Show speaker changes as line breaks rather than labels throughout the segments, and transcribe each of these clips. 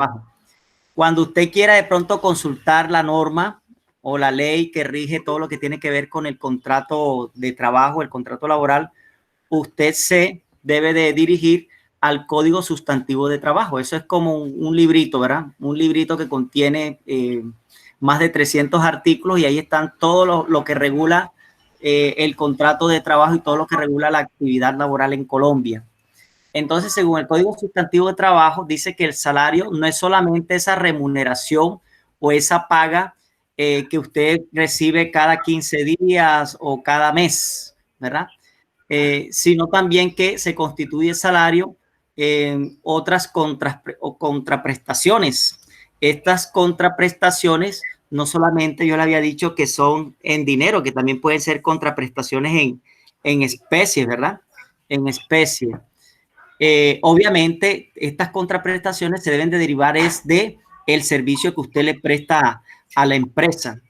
trabajo. Cuando usted quiera de pronto consultar la norma o la ley que rige todo lo que tiene que ver con el contrato de trabajo, el contrato laboral, usted se debe de dirigir al Código Sustantivo de Trabajo. Eso es como un librito, ¿verdad? Un librito que contiene más de 300 artículos y ahí están todo lo que regula el contrato de trabajo y todo lo que regula la actividad laboral en Colombia. Entonces, según el Código Sustantivo de Trabajo, dice que el salario no es solamente esa remuneración o esa paga que usted recibe cada 15 días o cada mes, ¿verdad? Sino también que se constituye salario en otras contraprestaciones. Estas contraprestaciones no solamente yo le había dicho que son en dinero, que también pueden ser contraprestaciones en especie, ¿verdad? En especie. Obviamente, estas contraprestaciones se deben de derivar es de el servicio que usted le presta a la empresa.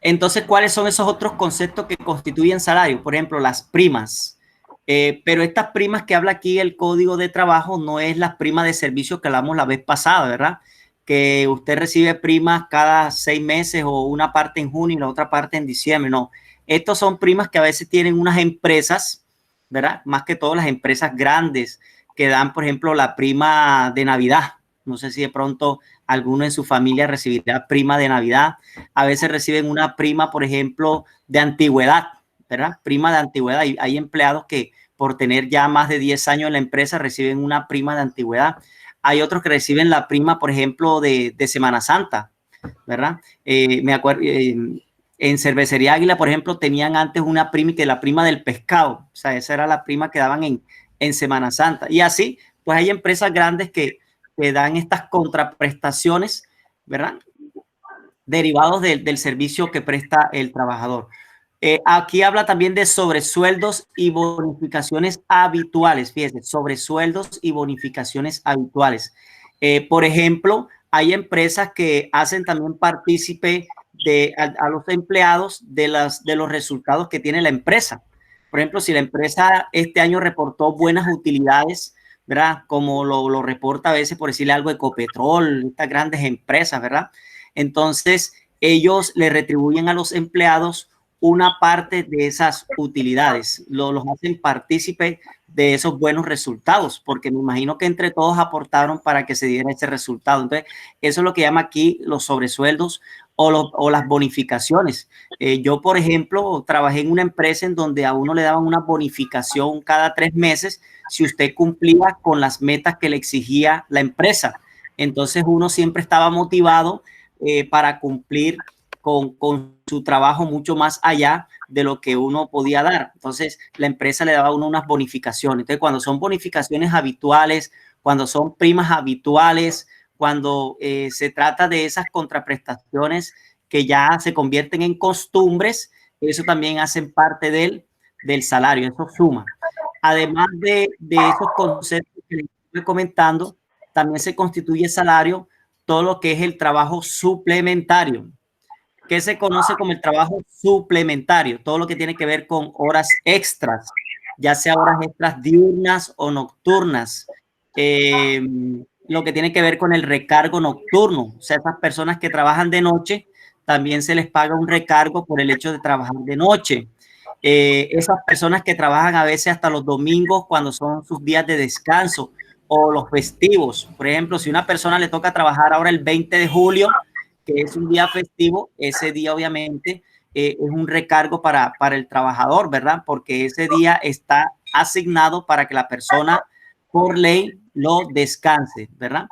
Entonces, ¿cuáles son esos otros conceptos que constituyen salario? Por ejemplo, las primas. Pero estas primas que habla aquí el Código de Trabajo no es las primas de servicio que hablamos la vez pasada, ¿verdad? Que usted recibe primas cada 6 meses o una parte en junio y la otra parte en diciembre. No, estos son primas que a veces tienen unas empresas, ¿verdad? Más que todo las empresas grandes que dan, por ejemplo, la prima de Navidad. No sé si de pronto alguno en su familia recibirá prima de Navidad. A veces reciben una prima, por ejemplo, de antigüedad, ¿verdad? Prima de antigüedad. Hay empleados que por tener ya más de 10 años en la empresa reciben una prima de antigüedad. Hay otros que reciben la prima, por ejemplo, de Semana Santa, ¿verdad? Me acuerdo, en Cervecería Águila, por ejemplo, tenían antes una prima que la prima del pescado. O sea, esa era la prima que daban en Semana Santa. Y así, pues hay empresas grandes que dan estas contraprestaciones, ¿verdad? Derivados del servicio que presta el trabajador. Aquí habla también de sobresueldos y bonificaciones habituales. Fíjense, sobresueldos y bonificaciones habituales. Por ejemplo, hay empresas que hacen también partícipe a los empleados de los resultados que tiene la empresa. Por ejemplo, si la empresa este año reportó buenas utilidades, ¿verdad? Como lo reporta a veces, por decirle algo, Ecopetrol, estas grandes empresas, ¿verdad? Entonces, ellos le retribuyen a los empleados una parte de esas utilidades, los hacen partícipe de esos buenos resultados, porque me imagino que entre todos aportaron para que se diera ese resultado. Entonces, eso es lo que llama aquí los sobresueldos o las bonificaciones. Yo, por ejemplo, trabajé en una empresa en donde a uno le daban una bonificación cada 3 meses si usted cumplía con las metas que le exigía la empresa. Entonces, uno siempre estaba motivado para cumplir con su trabajo mucho más allá de lo que uno podía dar. Entonces, la empresa le daba a uno unas bonificaciones. Entonces, cuando son bonificaciones habituales, cuando son primas habituales, cuando se trata de esas contraprestaciones que ya se convierten en costumbres, eso también hacen parte del salario, eso suma. Además de esos conceptos que les estoy comentando, también se constituye salario todo lo que es el trabajo suplementario, que se conoce como el trabajo suplementario, todo lo que tiene que ver con horas extras, ya sea horas extras diurnas o nocturnas, lo que tiene que ver con el recargo nocturno, o sea, esas personas que trabajan de noche, también se les paga un recargo por el hecho de trabajar de noche. Esas personas que trabajan a veces hasta los domingos cuando son sus días de descanso o los festivos. Por ejemplo, si una persona le toca trabajar ahora el 20 de julio, que es un día festivo, ese día obviamente es un recargo para el trabajador, ¿verdad? Porque ese día está asignado para que la persona por ley lo descanse, ¿verdad?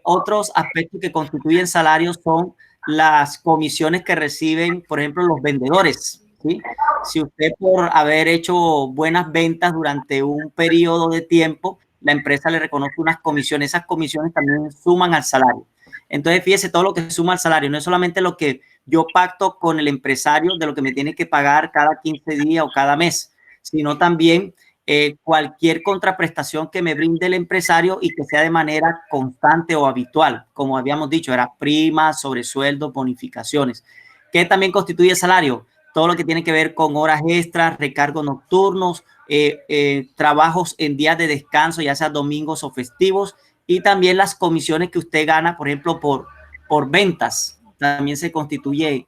Otros aspectos que constituyen salarios son las comisiones que reciben, por ejemplo, los vendedores, ¿sí? Si usted por haber hecho buenas ventas durante un periodo de tiempo, la empresa le reconoce unas comisiones, esas comisiones también suman al salario. Entonces, fíjese todo lo que suma al salario, no es solamente lo que yo pacto con el empresario de lo que me tiene que pagar cada 15 días o cada mes, sino también cualquier contraprestación que me brinde el empresario y que sea de manera constante o habitual. Como habíamos dicho, era primas, sobresueldos, bonificaciones. ¿Qué también constituye salario? Todo lo que tiene que ver con horas extras, recargos nocturnos, trabajos en días de descanso, ya sea domingos o festivos, y también las comisiones que usted gana, por ejemplo, por ventas, también se constituye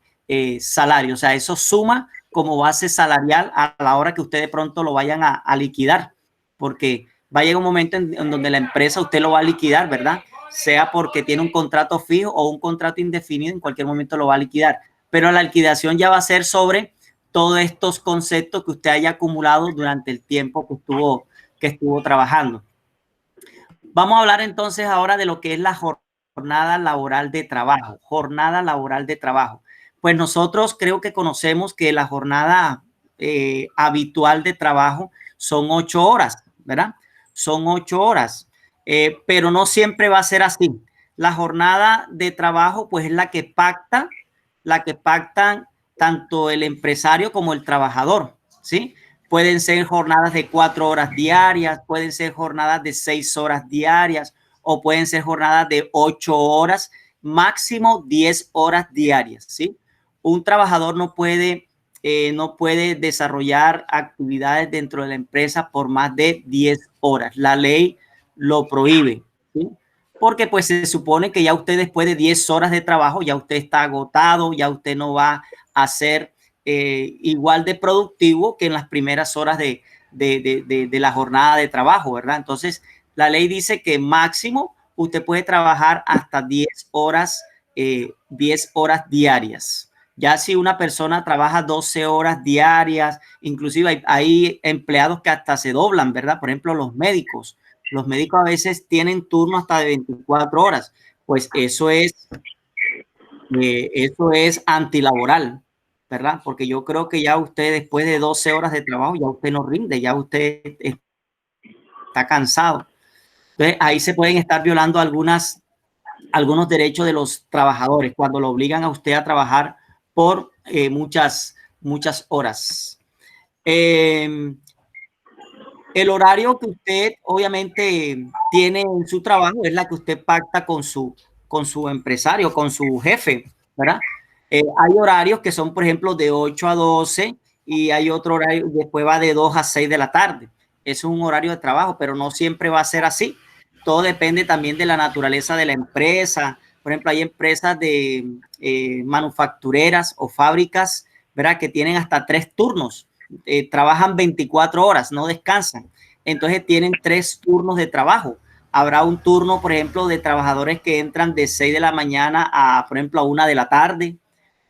salario. O sea, eso suma como base salarial a la hora que usted de pronto lo vayan a liquidar, porque va a llegar un momento en donde la empresa usted lo va a liquidar, ¿verdad? Sea porque tiene un contrato fijo o un contrato indefinido, en cualquier momento lo va a liquidar. Pero la liquidación ya va a ser sobre todos estos conceptos que usted haya acumulado durante el tiempo que estuvo trabajando. Vamos a hablar entonces ahora de lo que es la jornada laboral de trabajo. Jornada laboral de trabajo. Pues nosotros creo que conocemos que la jornada habitual de trabajo son 8 horas, ¿verdad? Son 8 horas, pero no siempre va a ser así. La jornada de trabajo pues es la que pactan tanto el empresario como el trabajador, ¿sí? Pueden ser jornadas de 4 horas diarias, pueden ser jornadas de 6 horas diarias o pueden ser jornadas de 8 horas, máximo 10 horas diarias, ¿sí? Un trabajador no puede desarrollar actividades dentro de la empresa por más de 10 horas. La ley lo prohíbe, ¿sí? Porque pues se supone que ya usted después de 10 horas de trabajo, ya usted está agotado, ya usted no va a ser igual de productivo que en las primeras horas de la jornada de trabajo, ¿verdad? Entonces, la ley dice que máximo usted puede trabajar hasta 10 horas diarias. Ya si una persona trabaja 12 horas diarias, inclusive hay empleados que hasta se doblan, ¿verdad? Por ejemplo, los médicos. Los médicos a veces tienen turno hasta de 24 horas. Pues eso es antilaboral, ¿verdad? Porque yo creo que ya usted después de 12 horas de trabajo, ya usted no rinde, ya usted está cansado. Entonces ahí se pueden estar violando algunos derechos de los trabajadores cuando lo obligan a usted a trabajar por muchas horas. El horario que usted obviamente tiene en su trabajo es la que usted pacta con su empresario, con su jefe, ¿verdad? Hay horarios que son, por ejemplo, de 8 a 12 y hay otro horario, después va de 2 a 6 de la tarde. Es un horario de trabajo, pero no siempre va a ser así. Todo depende también de la naturaleza de la empresa. Por ejemplo, hay empresas de manufactureras o fábricas, ¿verdad? Que tienen hasta 3 turnos. Trabajan 24 horas, no descansan. Entonces tienen 3 turnos de trabajo. Habrá un turno, por ejemplo, de trabajadores que entran de 6 de la mañana a, por ejemplo, a 1 de la tarde.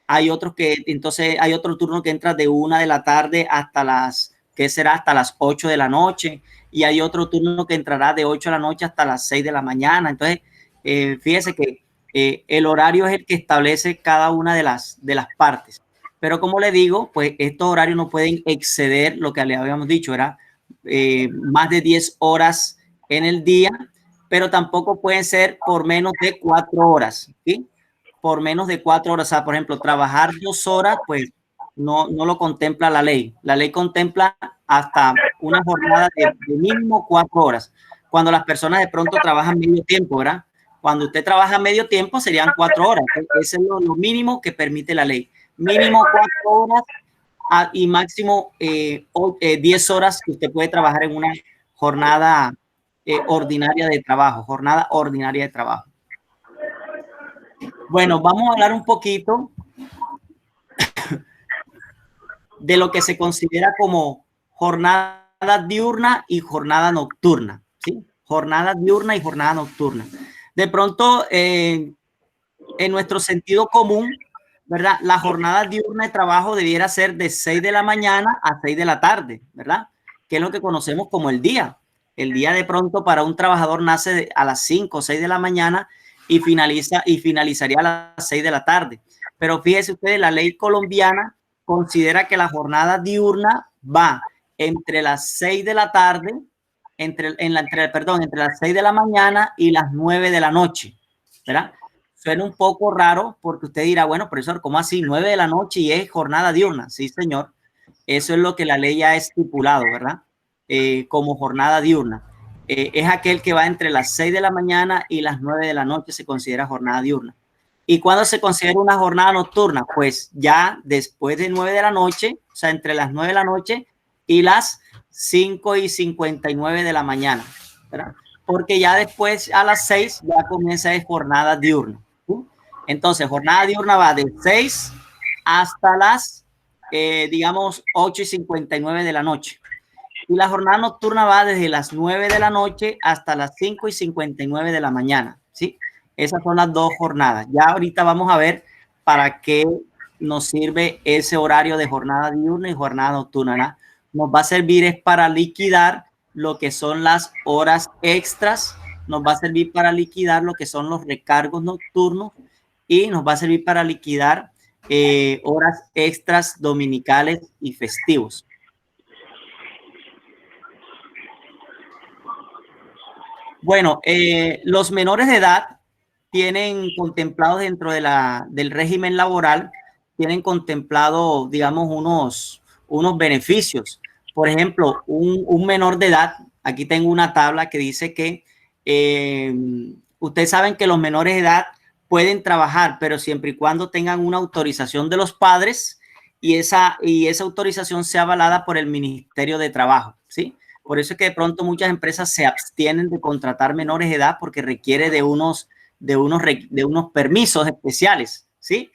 Hay otros entonces hay otro turno que entra de 1 de la tarde hasta las, ¿qué será? Hasta las 8 de la noche. Y hay otro turno que entrará de 8 de la noche hasta las 6 de la mañana. Entonces, fíjese que el horario es el que establece cada una de las partes. Pero como le digo, pues estos horarios no pueden exceder lo que le habíamos dicho, era más de 10 horas en el día, pero tampoco pueden ser por menos de 4 horas, ¿sí? Por menos de 4 horas. O sea, por ejemplo, trabajar 2 horas, pues no lo contempla la ley. La ley contempla hasta una jornada de mínimo 4 horas. Cuando las personas de pronto trabajan medio tiempo, ¿verdad? Cuando usted trabaja medio tiempo serían 4 horas. Ese es lo mínimo que permite la ley. Mínimo 4 horas y máximo 10 horas que usted puede trabajar en una jornada ordinaria de trabajo. Jornada ordinaria de trabajo. Bueno, vamos a hablar un poquito de lo que se considera como jornada diurna y jornada nocturna, ¿sí? Jornada diurna y jornada nocturna. De pronto, en nuestro sentido común, ¿verdad? La jornada diurna de trabajo debiera ser de 6 de la mañana a 6 de la tarde, ¿verdad? Que es lo que conocemos como el día. El día de pronto para un trabajador nace a las 5 o 6 de la mañana y finalizaría a las 6 de la tarde. Pero fíjese ustedes, la ley colombiana considera que la jornada diurna va entre las 6 de la tarde, entre las 6 de la mañana y las 9 de la noche, ¿verdad? Suena un poco raro porque usted dirá, bueno, profesor, ¿cómo así? 9 de la noche y es jornada diurna. Sí, señor. Eso es lo que la ley ha estipulado, ¿verdad? Como jornada diurna. Es aquel que va entre las 6 de la mañana y las 9 de la noche, se considera jornada diurna. ¿Y cuándo se considera una jornada nocturna? Pues ya después de 9 de la noche, o sea, entre las 9 de la noche y las 5:59 de la mañana, ¿verdad? Porque ya después a las 6 ya comienza jornada diurna. ¿Sí? Entonces, jornada diurna va de 6 hasta las, digamos, 8:59 de la noche. Y la jornada nocturna va desde las 9 de la noche hasta las 5:59 de la mañana, ¿sí? Esas son las dos jornadas. Ya ahorita vamos a ver para qué nos sirve ese horario de jornada diurna y jornada nocturna, ¿no? Nos va a servir es para liquidar lo que son las horas extras, nos va a servir para liquidar lo que son los recargos nocturnos y nos va a servir para liquidar horas extras dominicales y festivos. Bueno, los menores de edad tienen contemplado dentro del régimen laboral, tienen contemplado, digamos, unos beneficios. Por ejemplo, un menor de edad, aquí tengo una tabla que dice que ustedes saben que los menores de edad pueden trabajar, pero siempre y cuando tengan una autorización de los padres y esa autorización sea avalada por el Ministerio de Trabajo, ¿sí? Por eso es que de pronto muchas empresas se abstienen de contratar menores de edad porque requiere de unos permisos especiales, ¿sí?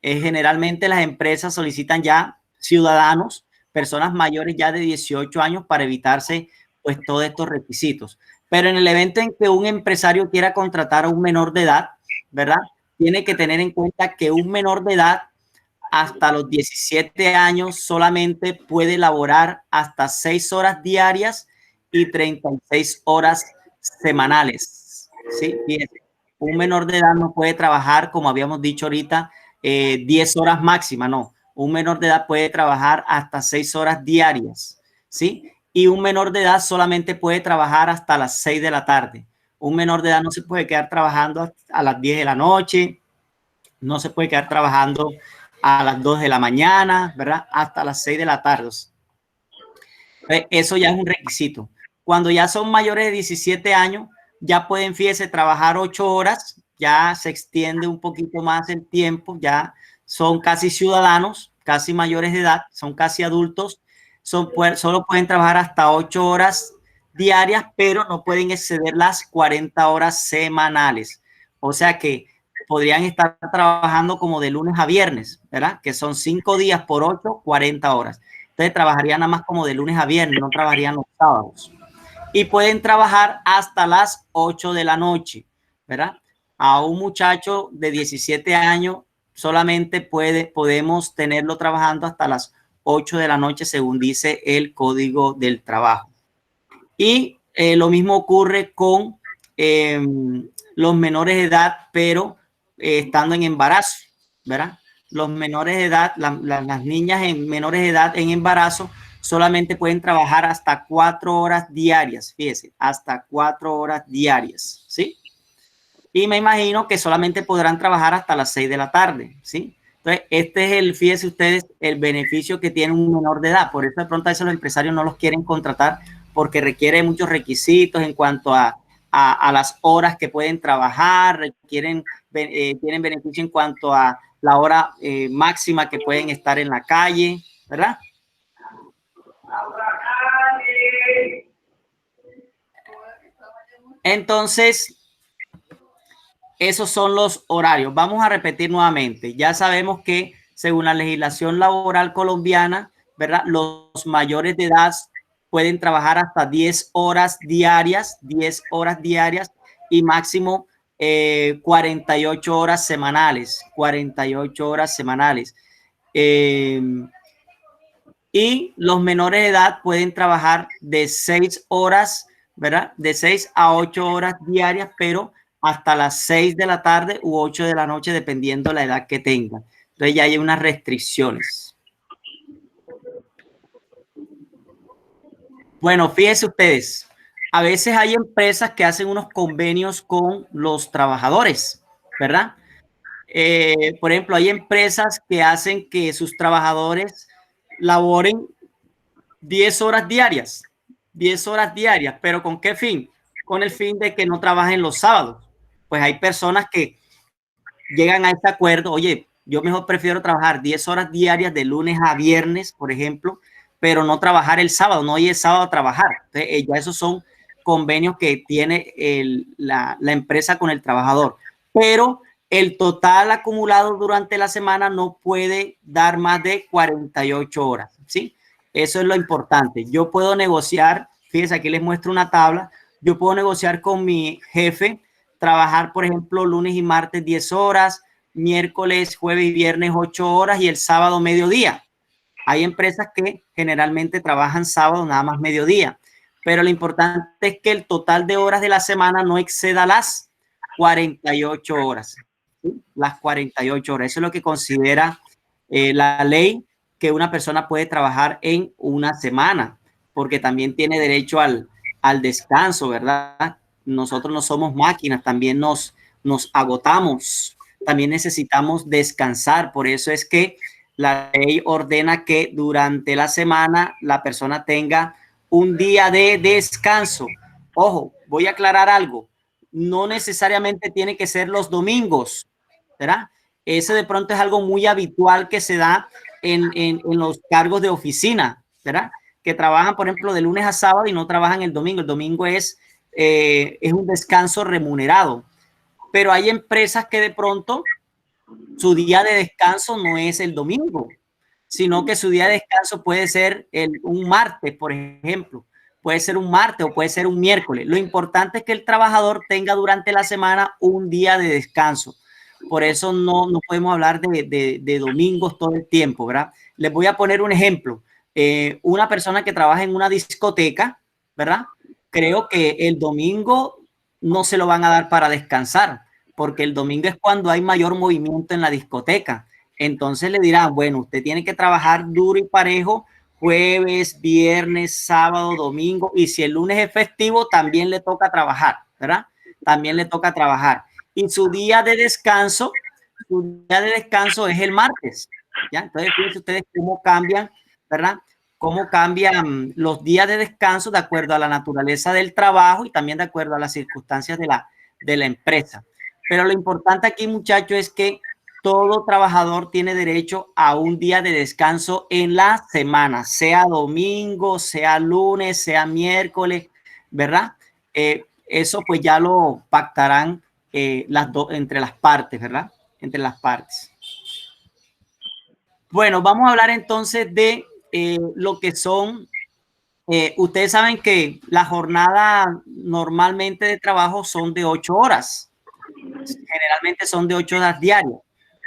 Generalmente las empresas solicitan ya ciudadanos, personas mayores ya de 18 años para evitarse pues todos estos requisitos. Pero en el evento en que un empresario quiera contratar a un menor de edad, ¿verdad? Tiene que tener en cuenta que un menor de edad hasta los 17 años solamente puede laborar hasta 6 horas diarias y 36 horas semanales. ¿Sí? Fíjense, un menor de edad no puede trabajar, como habíamos dicho ahorita, 10 horas máxima, no. Un menor de edad puede trabajar hasta 6 horas diarias, ¿sí? Y un menor de edad solamente puede trabajar hasta las 6 de la tarde. Un menor de edad no se puede quedar trabajando a las 10 de la noche, no se puede quedar trabajando a las 2 de la mañana, ¿verdad? Hasta las 6 de la tarde. Eso ya es un requisito. Cuando ya son mayores de 17 años, ya pueden, fíjese, trabajar 8 horas, ya se extiende un poquito más el tiempo, ya son casi ciudadanos, casi mayores de edad, son casi adultos, solo pueden trabajar hasta 8 horas diarias, pero no pueden exceder las 40 horas semanales. O sea que podrían estar trabajando como de lunes a viernes, ¿verdad? Que son 5 días por 8, 40 horas. Entonces trabajarían nada más como de lunes a viernes, no trabajarían los sábados. Y pueden trabajar hasta las 8 de la noche, ¿verdad? A un muchacho de 17 años solamente podemos tenerlo trabajando hasta las 8 de la noche, según dice el Código del Trabajo. Y lo mismo ocurre con los menores de edad, pero estando en embarazo, ¿verdad? Los menores de edad, las niñas en menores de edad en embarazo solamente pueden trabajar hasta 4 horas diarias, fíjese, hasta 4 horas diarias, ¿sí? Y me imagino que solamente podrán trabajar hasta las 6 de la tarde, ¿sí? Entonces, este es fíjense ustedes, el beneficio que tiene un menor de edad. Por eso de pronto a veces los empresarios no los quieren contratar porque requiere muchos requisitos en cuanto a las horas que pueden trabajar, tienen beneficio en cuanto a la hora máxima que pueden estar en la calle, ¿verdad? Entonces, esos son los horarios. Vamos a repetir nuevamente. Ya sabemos que según la legislación laboral colombiana, ¿verdad? Los mayores de edad pueden trabajar hasta 10 horas diarias, 10 horas diarias y máximo 48 horas semanales, 48 horas semanales. Y los menores de edad pueden trabajar de 6 horas, ¿verdad? De 6 a 8 horas diarias, pero hasta las 6 de la tarde u 8 de la noche, dependiendo la edad que tengan. Entonces ya hay unas restricciones. Bueno, fíjense ustedes, a veces hay empresas que hacen unos convenios con los trabajadores, ¿verdad? Por ejemplo, hay empresas que hacen que sus trabajadores laboren 10 horas diarias, 10 horas diarias, pero ¿con qué fin? Con el fin de que no trabajen los sábados. Pues hay personas que llegan a este acuerdo, oye, yo mejor prefiero trabajar 10 horas diarias de lunes a viernes, por ejemplo, pero no trabajar el sábado, no ir el sábado a trabajar. Entonces, ya esos son convenios que tiene la empresa con el trabajador, pero el total acumulado durante la semana no puede dar más de 48 horas, ¿sí? Eso es lo importante. Yo puedo negociar, fíjense, aquí les muestro una tabla, yo puedo negociar con mi jefe, trabajar, por ejemplo, lunes y martes 10 horas, miércoles, jueves y viernes 8 horas y el sábado mediodía. Hay empresas que generalmente trabajan sábado nada más mediodía, pero lo importante es que el total de horas de la semana no exceda las 48 horas. ¿Sí? Las 48 horas. Eso es lo que considera la ley, que una persona puede trabajar en una semana, porque también tiene derecho al descanso, ¿verdad? Nosotros no somos máquinas, también nos agotamos, también necesitamos descansar. Por eso es que la ley ordena que durante la semana la persona tenga un día de descanso. Ojo, voy a aclarar algo. No necesariamente tiene que ser los domingos, ¿verdad? Ese de pronto es algo muy habitual que se da en los cargos de oficina, ¿verdad? Que trabajan, por ejemplo, de lunes a sábado y no trabajan el domingo. El domingo es un descanso remunerado. Pero hay empresas que de pronto su día de descanso no es el domingo, sino que su día de descanso puede ser un martes, por ejemplo. Puede ser un martes o puede ser un miércoles. Lo importante es que el trabajador tenga durante la semana un día de descanso. Por eso no podemos hablar de domingos todo el tiempo, ¿verdad? Les voy a poner un ejemplo. Una persona que trabaja en una discoteca, ¿verdad? Creo que el domingo no se lo van a dar para descansar, porque el domingo es cuando hay mayor movimiento en la discoteca. Entonces le dirán, bueno, usted tiene que trabajar duro y parejo jueves, viernes, sábado, domingo, y si el lunes es festivo, también le toca trabajar, ¿verdad? También le toca trabajar. Y su día de descanso es el martes, ¿ya? Entonces, fíjense ustedes cómo cambian, ¿verdad? Cómo cambian los días de descanso de acuerdo a la naturaleza del trabajo y también de acuerdo a las circunstancias de la empresa. Pero lo importante aquí, muchachos, es que todo trabajador tiene derecho a un día de descanso en la semana, sea domingo, sea lunes, sea miércoles, ¿verdad? Eso pues ya lo pactarán entre las partes, ¿verdad? Entre las partes. Bueno, vamos a hablar entonces de lo que son, ustedes saben que la jornada normalmente de trabajo son de 8 horas, generalmente son de 8 horas diarias.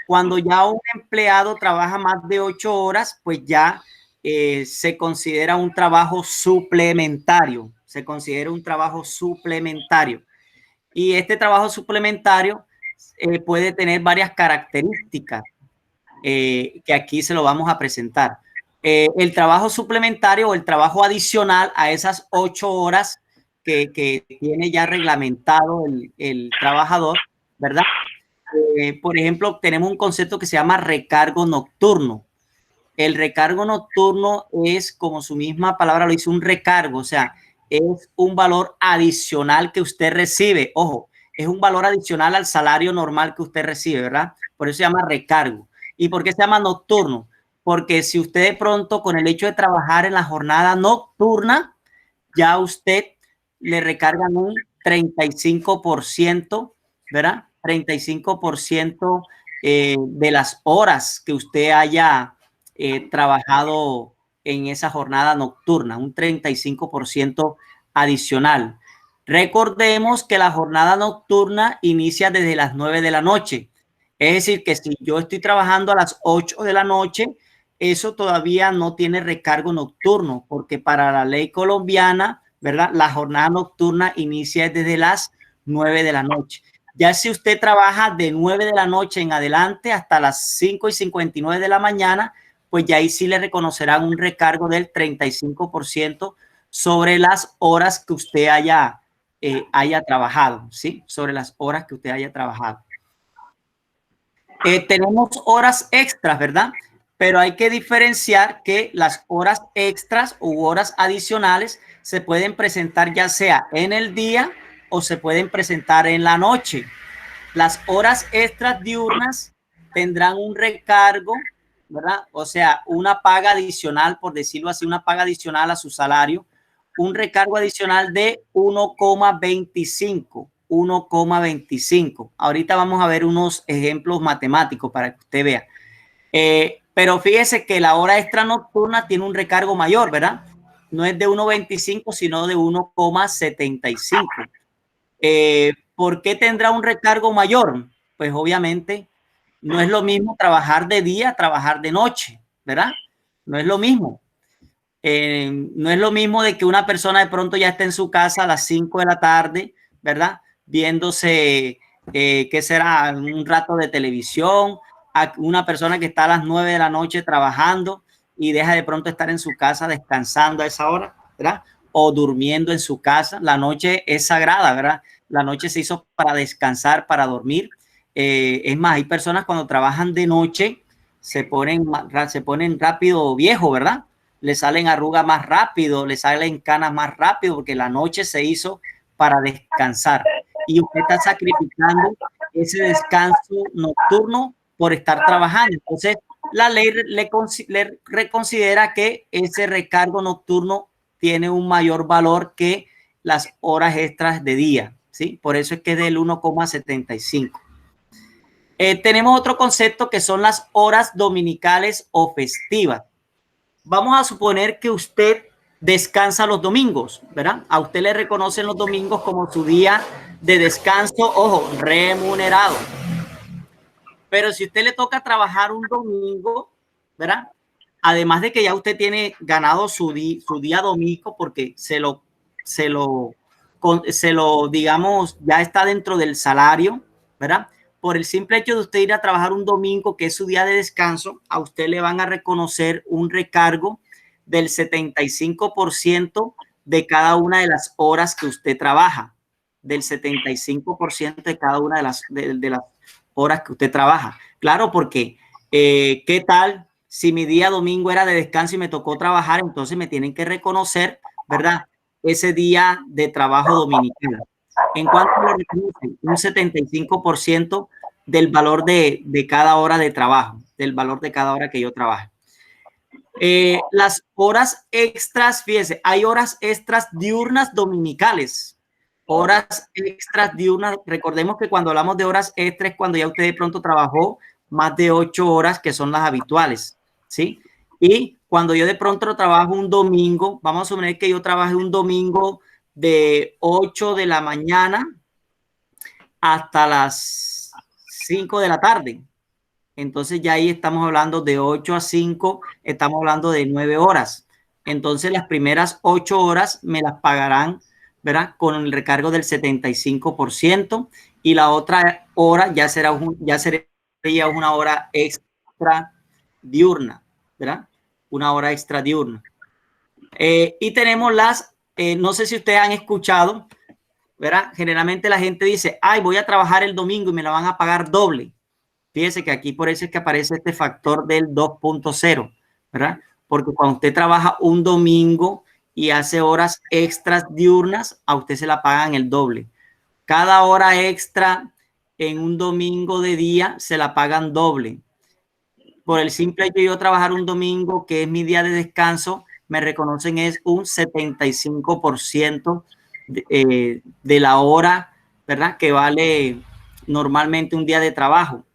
Cuando ya un empleado trabaja más de 8 horas, pues ya se considera un trabajo suplementario. Se considera un trabajo suplementario. Y este trabajo suplementario puede tener varias características que aquí se lo vamos a presentar. El trabajo suplementario o el trabajo adicional a esas 8 horas que tiene ya reglamentado el trabajador, ¿verdad? Por ejemplo, tenemos un concepto que se llama recargo nocturno. El recargo nocturno es, como su misma palabra lo dice, un recargo, o sea, es un valor adicional que usted recibe. Ojo, es un valor adicional al salario normal que usted recibe, ¿verdad? Por eso se llama recargo. ¿Y por qué se llama nocturno? Porque si usted de pronto, con el hecho de trabajar en la jornada nocturna, ya usted le recargan un 35%, ¿verdad? 35% de las horas que usted haya trabajado en esa jornada nocturna, un 35% adicional. Recordemos que la jornada nocturna inicia desde las 9 de la noche. Es decir, que si yo estoy trabajando a las 8 de la noche, eso todavía no tiene recargo nocturno, porque para la ley colombiana, ¿verdad? La jornada nocturna inicia desde las 9 de la noche. Ya si usted trabaja de 9 de la noche en adelante hasta las 5:59 de la mañana, pues ya ahí sí le reconocerán un recargo del 35% sobre las horas que usted haya trabajado, ¿sí? Sobre las horas que usted haya trabajado. Tenemos horas extras, ¿verdad? Pero hay que diferenciar que las horas extras u horas adicionales se pueden presentar ya sea en el día o se pueden presentar en la noche. Las horas extras diurnas tendrán un recargo ¿verdad? O sea, una paga adicional, por decirlo así, una paga adicional a su salario, un recargo adicional de 1,25. 1,25. Ahorita vamos a ver unos ejemplos matemáticos para que usted vea. Pero fíjese que la hora extra nocturna tiene un recargo mayor, ¿verdad? No es de 1,25, sino de 1,75. ¿Por qué tendrá un recargo mayor? Pues obviamente no es lo mismo trabajar de día, trabajar de noche, ¿verdad? No es lo mismo. No es lo mismo de que una persona de pronto ya esté en su casa a las 5 de la tarde, ¿verdad? Viéndose, ¿qué será? Un rato de televisión, a una persona que está a las 9 de la noche trabajando y deja de pronto estar en su casa descansando a esa hora, ¿verdad? O durmiendo en su casa. La noche es sagrada, ¿verdad? La noche se hizo para descansar, para dormir. Es más, hay personas cuando trabajan de noche se ponen rápido viejo, ¿verdad? Le salen arrugas más rápido, le salen canas más rápido, porque la noche se hizo para descansar. Y usted está sacrificando ese descanso nocturno por estar trabajando. Entonces, la ley le reconsidera que ese recargo nocturno tiene un mayor valor que las horas extras de día, ¿sí? Por eso es que es del 1,75. Tenemos otro concepto que son las horas dominicales o festivas. Vamos a suponer que usted descansa los domingos, ¿verdad? A usted le reconocen los domingos como su día de descanso, ojo, remunerado. Pero si usted le toca trabajar un domingo, ¿verdad? Además de que ya usted tiene ganado su día domingo porque digamos, ya está dentro del salario, ¿verdad? Por el simple hecho de usted ir a trabajar un domingo, que es su día de descanso, a usted le van a reconocer un recargo del 75% de cada una de las horas que usted trabaja, del 75% de cada una de las horas que usted trabaja. Claro, porque ¿qué tal si mi día domingo era de descanso y me tocó trabajar? Entonces me tienen que reconocer, ¿verdad? Ese día de trabajo dominical. ¿En cuánto le reconocen? Un 75% del valor de cada hora de trabajo, del valor de cada hora que yo trabajo. Las horas extras, fíjese, hay horas extras diurnas dominicales. Horas extras diurnas, recordemos que cuando hablamos de horas extras es cuando ya usted de pronto trabajó más de 8 horas, que son las habituales, ¿sí? Y cuando yo de pronto trabajo un domingo, vamos a suponer que yo trabaje un domingo de 8 de la mañana hasta las 5 de la tarde. Entonces ya ahí estamos hablando de 8 a 5, estamos hablando de 9 horas. Entonces las primeras 8 horas me las pagarán, ¿verdad? Con el recargo del 75% y la otra hora ya sería una hora extra diurna, ¿verdad? Una hora extra diurna. Y tenemos no sé si ustedes han escuchado, ¿verdad? Generalmente la gente dice, ay, voy a trabajar el domingo y me la van a pagar doble. Fíjese que aquí por eso es que aparece este factor del 2.0, ¿verdad? Porque cuando usted trabaja un domingo y hace horas extras diurnas, a usted se la pagan el doble. Cada hora extra en un domingo de día se la pagan doble. Por el simple hecho de yo trabajar un domingo, que es mi día de descanso, me reconocen es un 75% de la hora, ¿verdad? Que vale normalmente un día de trabajo.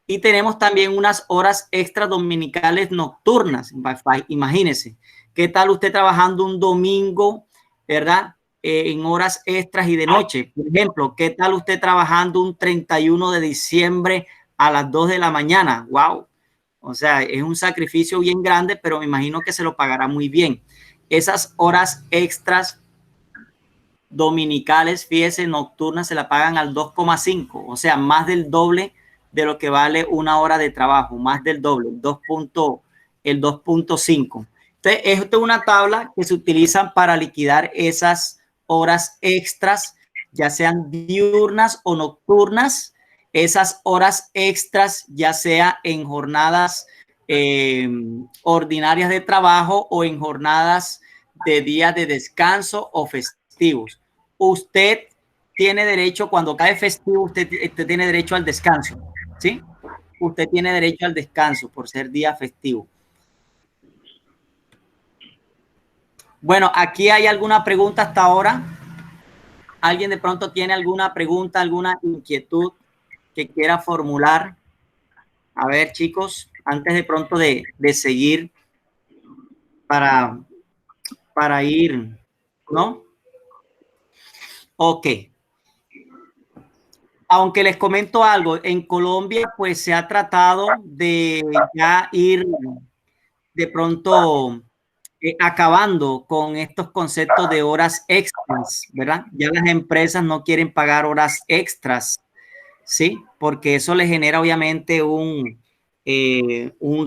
Y tenemos también unas horas extra dominicales nocturnas. Imagínese, ¿qué tal usted trabajando un domingo, verdad? En horas extras y de noche. Por ejemplo, ¿qué tal usted trabajando un 31 de diciembre a las 2 de la mañana? ¡Wow! O sea, es un sacrificio bien grande, pero me imagino que se lo pagará muy bien. Esas horas extras dominicales, fíjese, nocturnas, se la pagan al 2,5, o sea, más del doble de lo que vale una hora de trabajo, más del doble, el 2.5. Entonces, esto es una tabla que se utiliza para liquidar esas horas extras, ya sean diurnas o nocturnas, esas horas extras, ya sea en jornadas ordinarias de trabajo o en jornadas de días de descanso o festivos. Usted tiene derecho, cuando cae festivo, usted tiene derecho al descanso, ¿sí? usted tiene derecho al descanso por ser día festivo. Bueno, aquí hay alguna pregunta hasta ahora. ¿Alguien de pronto tiene alguna pregunta, alguna inquietud que quiera formular? A ver, chicos, antes de pronto de seguir para ir, ¿no? Ok. Aunque les comento algo, en Colombia pues se ha tratado de ya ir de pronto acabando con estos conceptos de horas extras, ¿verdad? Ya las empresas no quieren pagar horas extras, ¿sí? Porque eso le genera obviamente un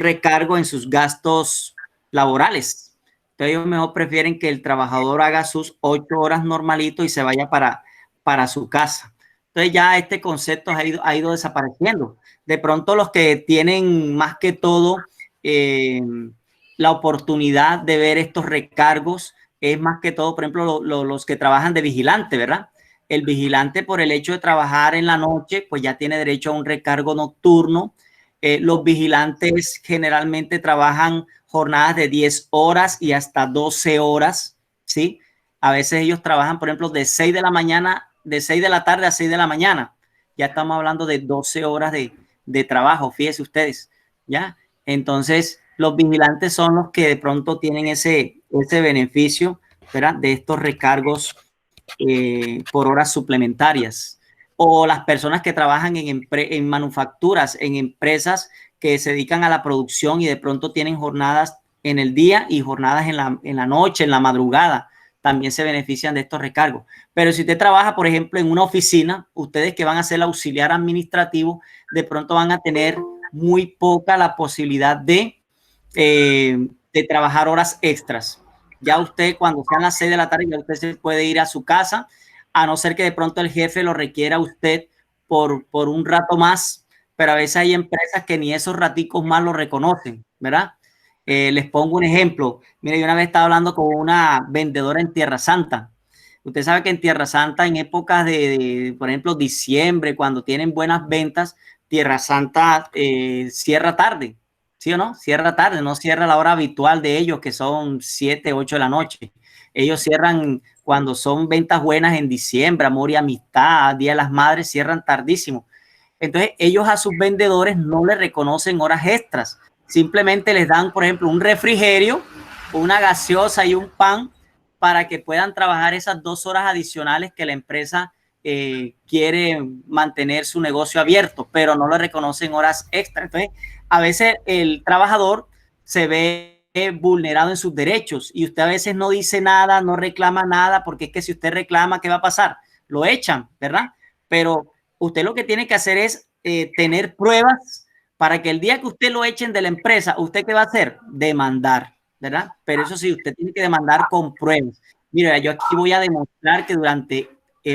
recargo en sus gastos laborales. Entonces ellos mejor prefieren que el trabajador haga sus 8 horas normalito y se vaya para su casa. Entonces ya este concepto ha ido desapareciendo. De pronto los que tienen más que todo la oportunidad de ver estos recargos es más que todo, por ejemplo, los que trabajan de vigilante, ¿verdad? El vigilante, por el hecho de trabajar en la noche, pues ya tiene derecho a un recargo nocturno. Los vigilantes generalmente trabajan jornadas de 10 horas y hasta 12 horas, ¿sí? A veces ellos trabajan, por ejemplo, de 6 de la mañana, de 6 de la tarde a 6 de la mañana. Ya estamos hablando de 12 horas de trabajo, fíjense ustedes, ¿ya? Entonces, los vigilantes son los que de pronto tienen ese beneficio, ¿verdad? De estos recargos por horas suplementarias, o las personas que trabajan en manufacturas, en empresas que se dedican a la producción y de pronto tienen jornadas en el día y jornadas en la noche, en la madrugada, también se benefician de estos recargos. Pero si usted trabaja, por ejemplo, en una oficina, ustedes que van a ser el auxiliar administrativo, de pronto van a tener muy poca la posibilidad de trabajar horas extras. Ya usted, cuando sean las 6 de la tarde, ya usted se puede ir a su casa, a no ser que de pronto el jefe lo requiera a usted por un rato más, pero a veces hay empresas que ni esos raticos más lo reconocen, ¿verdad? Les pongo un ejemplo. Mire, yo una vez estaba hablando con una vendedora en Tierra Santa. Usted sabe que en Tierra Santa, en épocas por ejemplo, diciembre, cuando tienen buenas ventas, Tierra Santa cierra tarde. ¿Sí o no? Cierra tarde, no cierra la hora habitual de ellos, que son 7, 8 de la noche. Ellos cierran cuando son ventas buenas en diciembre, amor y amistad, Día de las Madres, cierran tardísimo. Entonces, ellos a sus vendedores no les reconocen horas extras. Simplemente les dan, por ejemplo, un refrigerio, una gaseosa y un pan para que puedan trabajar esas 2 horas adicionales que la empresa quiere mantener su negocio abierto, pero no le reconocen horas extras. Entonces, a veces el trabajador se ve vulnerado en sus derechos y usted a veces no dice nada, no reclama nada, porque es que si usted reclama, ¿qué va a pasar? Lo echan, ¿verdad? Pero usted lo que tiene que hacer es tener pruebas para que el día que usted lo echen de la empresa, ¿usted qué va a hacer? Demandar, ¿verdad? Pero eso sí, usted tiene que demandar con pruebas. Mira, yo aquí voy a demostrar que durante,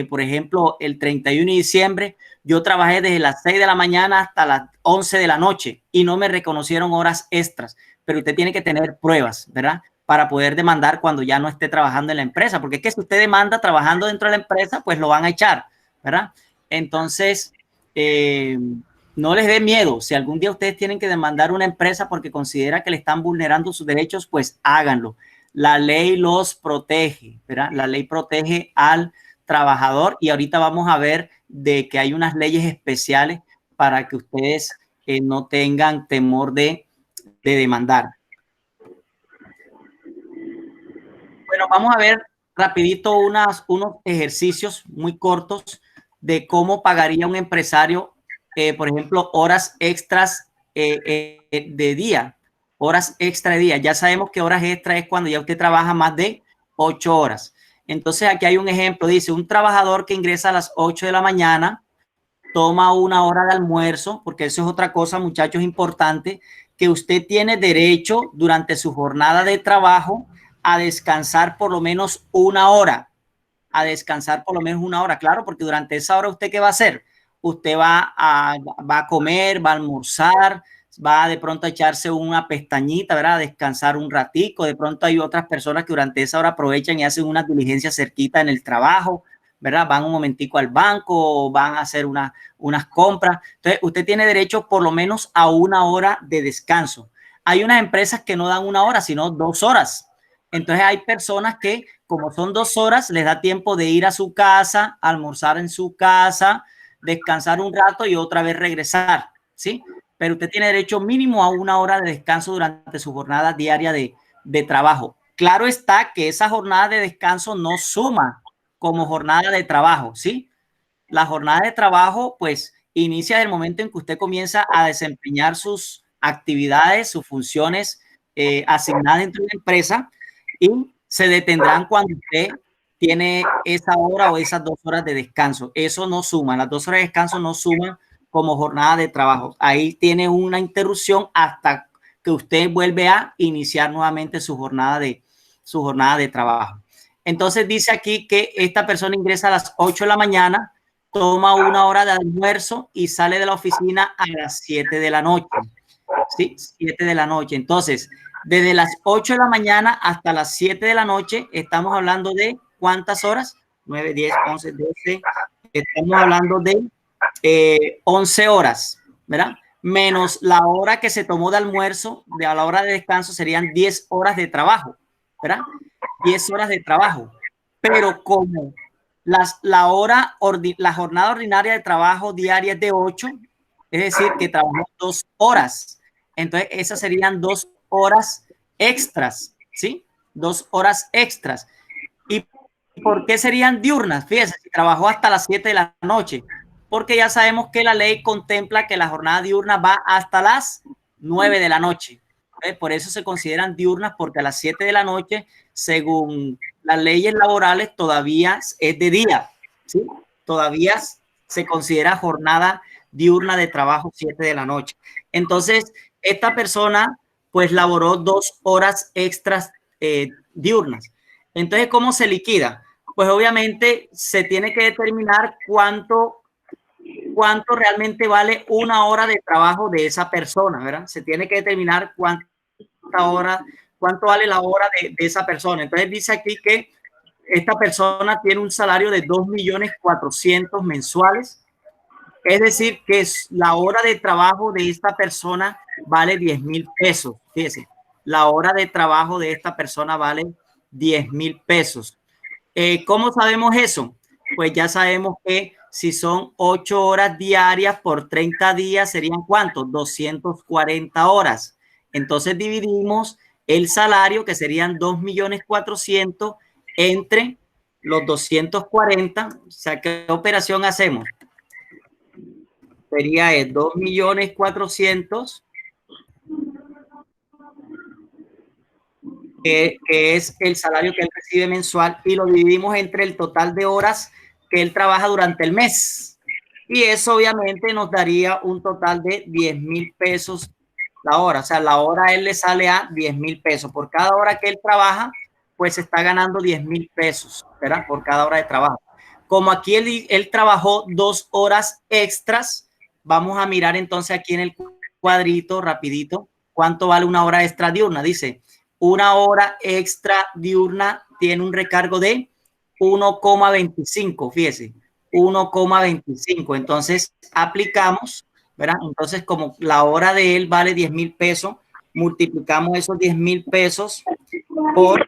por ejemplo, el 31 de diciembre, yo trabajé desde las 6 de la mañana hasta las 11 de la noche y no me reconocieron horas extras, pero usted tiene que tener pruebas, ¿verdad? Para poder demandar cuando ya no esté trabajando en la empresa, porque es que si usted demanda trabajando dentro de la empresa, pues lo van a echar, ¿verdad? Entonces, no les dé miedo. Si algún día ustedes tienen que demandar una empresa porque considera que le están vulnerando sus derechos, pues háganlo. La ley los protege, ¿verdad? La ley protege al trabajador y ahorita vamos a ver de que hay unas leyes especiales para que ustedes no tengan temor de demandar. Bueno, vamos a ver rapidito unos ejercicios muy cortos de cómo pagaría un empresario, por ejemplo, horas extras de día, horas extra de día. Ya sabemos que horas extra es cuando ya usted trabaja más de 8 horas. Entonces aquí hay un ejemplo, dice, un trabajador que ingresa a las 8 de la mañana, toma una hora de almuerzo, porque eso es otra cosa, muchachos, importante, que usted tiene derecho durante su jornada de trabajo a descansar por lo menos una hora, claro, porque durante esa hora usted ¿qué va a hacer? Usted va a comer, va a almorzar, va de pronto a echarse una pestañita, ¿verdad? A descansar un ratico. De pronto hay otras personas que durante esa hora aprovechan y hacen una diligencia cerquita en el trabajo, ¿verdad? Van un momentico al banco, van a hacer unas compras. Entonces, usted tiene derecho por lo menos a 1 hora de descanso. Hay unas empresas que no dan 1 hora, sino 2 horas. Entonces, hay personas que, como son 2 horas, les da tiempo de ir a su casa, almorzar en su casa, descansar un rato y otra vez regresar, ¿sí? Pero usted tiene derecho mínimo a 1 hora de descanso durante su jornada diaria de trabajo. Claro está que esa jornada de descanso no suma como jornada de trabajo, ¿sí? La jornada de trabajo, pues, inicia del momento en que usted comienza a desempeñar sus actividades, sus funciones asignadas dentro de la empresa y se detendrán cuando usted tiene esa hora o esas 2 horas de descanso. Eso no suma, las 2 horas de descanso no suman como jornada de trabajo. Ahí tiene una interrupción hasta que usted vuelve a iniciar nuevamente su jornada de trabajo. Entonces dice aquí que esta persona ingresa a las 8 de la mañana, toma 1 hora de almuerzo y sale de la oficina a las 7 de la noche. ¿Sí? 7 de la noche. Entonces, desde las 8 de la mañana hasta las 7 de la noche, estamos hablando de ¿cuántas horas? 9, 10, 11, 12. Estamos hablando de 11 horas, ¿verdad? Menos la hora que se tomó de almuerzo, de a la hora de descanso serían 10 horas de trabajo, ¿verdad? 10 horas de trabajo. Pero como la jornada ordinaria de trabajo diaria es de 8, es decir, que trabajó 2 horas. Entonces, esas serían 2 horas extras, ¿sí? 2 horas extras. ¿Y por qué serían diurnas? Fíjese, si trabajó hasta las 7 de la noche, porque ya sabemos que la ley contempla que la jornada diurna va hasta las 9 de la noche. Por eso se consideran diurnas, porque a las 7 de la noche, según las leyes laborales, todavía es de día, ¿sí? Todavía se considera jornada diurna de trabajo 7 de la noche. Entonces, esta persona pues laboró 2 horas extras diurnas. Entonces, ¿cómo se liquida? Pues obviamente se tiene que determinar cuánto realmente vale 1 hora de trabajo de esa persona, ¿verdad? Se tiene que determinar cuánto vale la hora de esa persona. Entonces dice aquí que esta persona tiene un salario de 2.400.000 mensuales. Es decir, que la hora de trabajo de esta persona vale 10,000 pesos. Fíjese, la hora de trabajo de esta persona vale 10,000 pesos. ¿Cómo sabemos eso? Pues ya sabemos que si son 8 horas diarias por 30 días, ¿serían cuántos? 240 horas. Entonces dividimos el salario, que serían 2.400.000, entre los 240. O sea, ¿qué operación hacemos? Sería 2.400.000, que es el salario que él recibe mensual, y lo dividimos entre el total de horas que él trabaja durante el mes. Y eso obviamente nos daría un total de 10,000 pesos la hora. O sea, la hora a él le sale a 10,000 pesos. Por cada hora que él trabaja, pues está ganando 10,000 pesos, ¿verdad? Por cada hora de trabajo. Como aquí él trabajó 2 horas extras, vamos a mirar entonces aquí en el cuadrito rapidito cuánto vale 1 hora extra diurna. Dice, 1 hora extra diurna tiene un recargo de 1,25, fíjese, 1,25. Entonces aplicamos, ¿verdad? Entonces, como la hora de él vale 10,000 pesos, multiplicamos esos 10,000 pesos por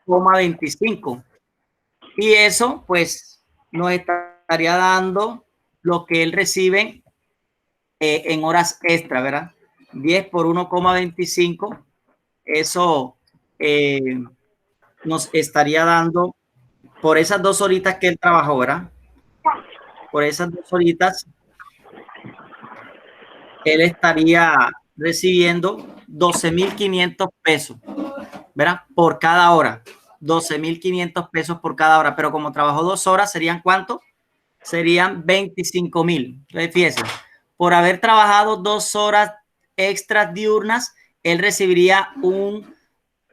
0,25. Y eso, pues, nos estaría dando lo que él recibe en horas extra, ¿verdad? 10 por 1,25. Eso nos estaría dando, por esas 2 horitas que él trabajó, ¿verdad? Por esas 2 horitas, él estaría recibiendo 12,500 pesos, ¿verdad? Por cada hora. 12,500 pesos por cada hora. Pero como trabajó 2 horas, ¿serían cuánto? Serían 25,000. Entonces, fíjense, por haber trabajado 2 horas extras diurnas, él recibiría un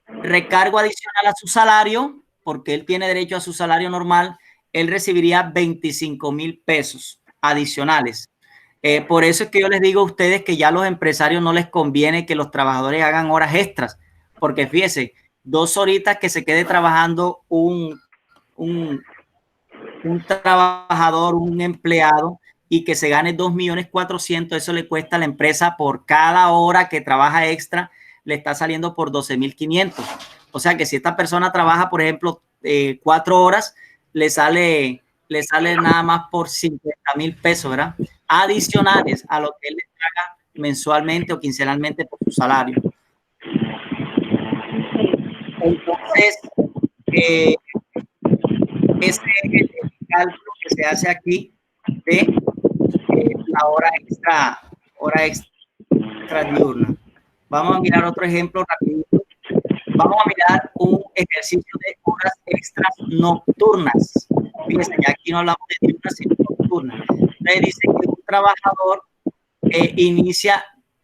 recargo adicional a su salario, porque él tiene derecho a su salario normal. Él recibiría 25,000 pesos adicionales. Por eso es que yo les digo a ustedes que ya a los empresarios no les conviene que los trabajadores hagan horas extras, porque fíjese, 2 horitas que se quede trabajando un un trabajador, un empleado, y que se gane 2.400.000, eso le cuesta a la empresa por cada hora que trabaja extra, le está saliendo por 12.500. O sea que si esta persona trabaja, por ejemplo, 4 horas, le sale nada más por 50.000 pesos, ¿verdad? Adicionales a lo que él le paga mensualmente o quincenalmente por su salario. Entonces, ese es el cálculo que se hace aquí de la hora extra diurna. Vamos a mirar otro ejemplo rapidito. Vamos a mirar un ejercicio de horas extras nocturnas. Fíjense, ya aquí no hablamos de diurnas, sino nocturnas. Entonces dice que un trabajador inicia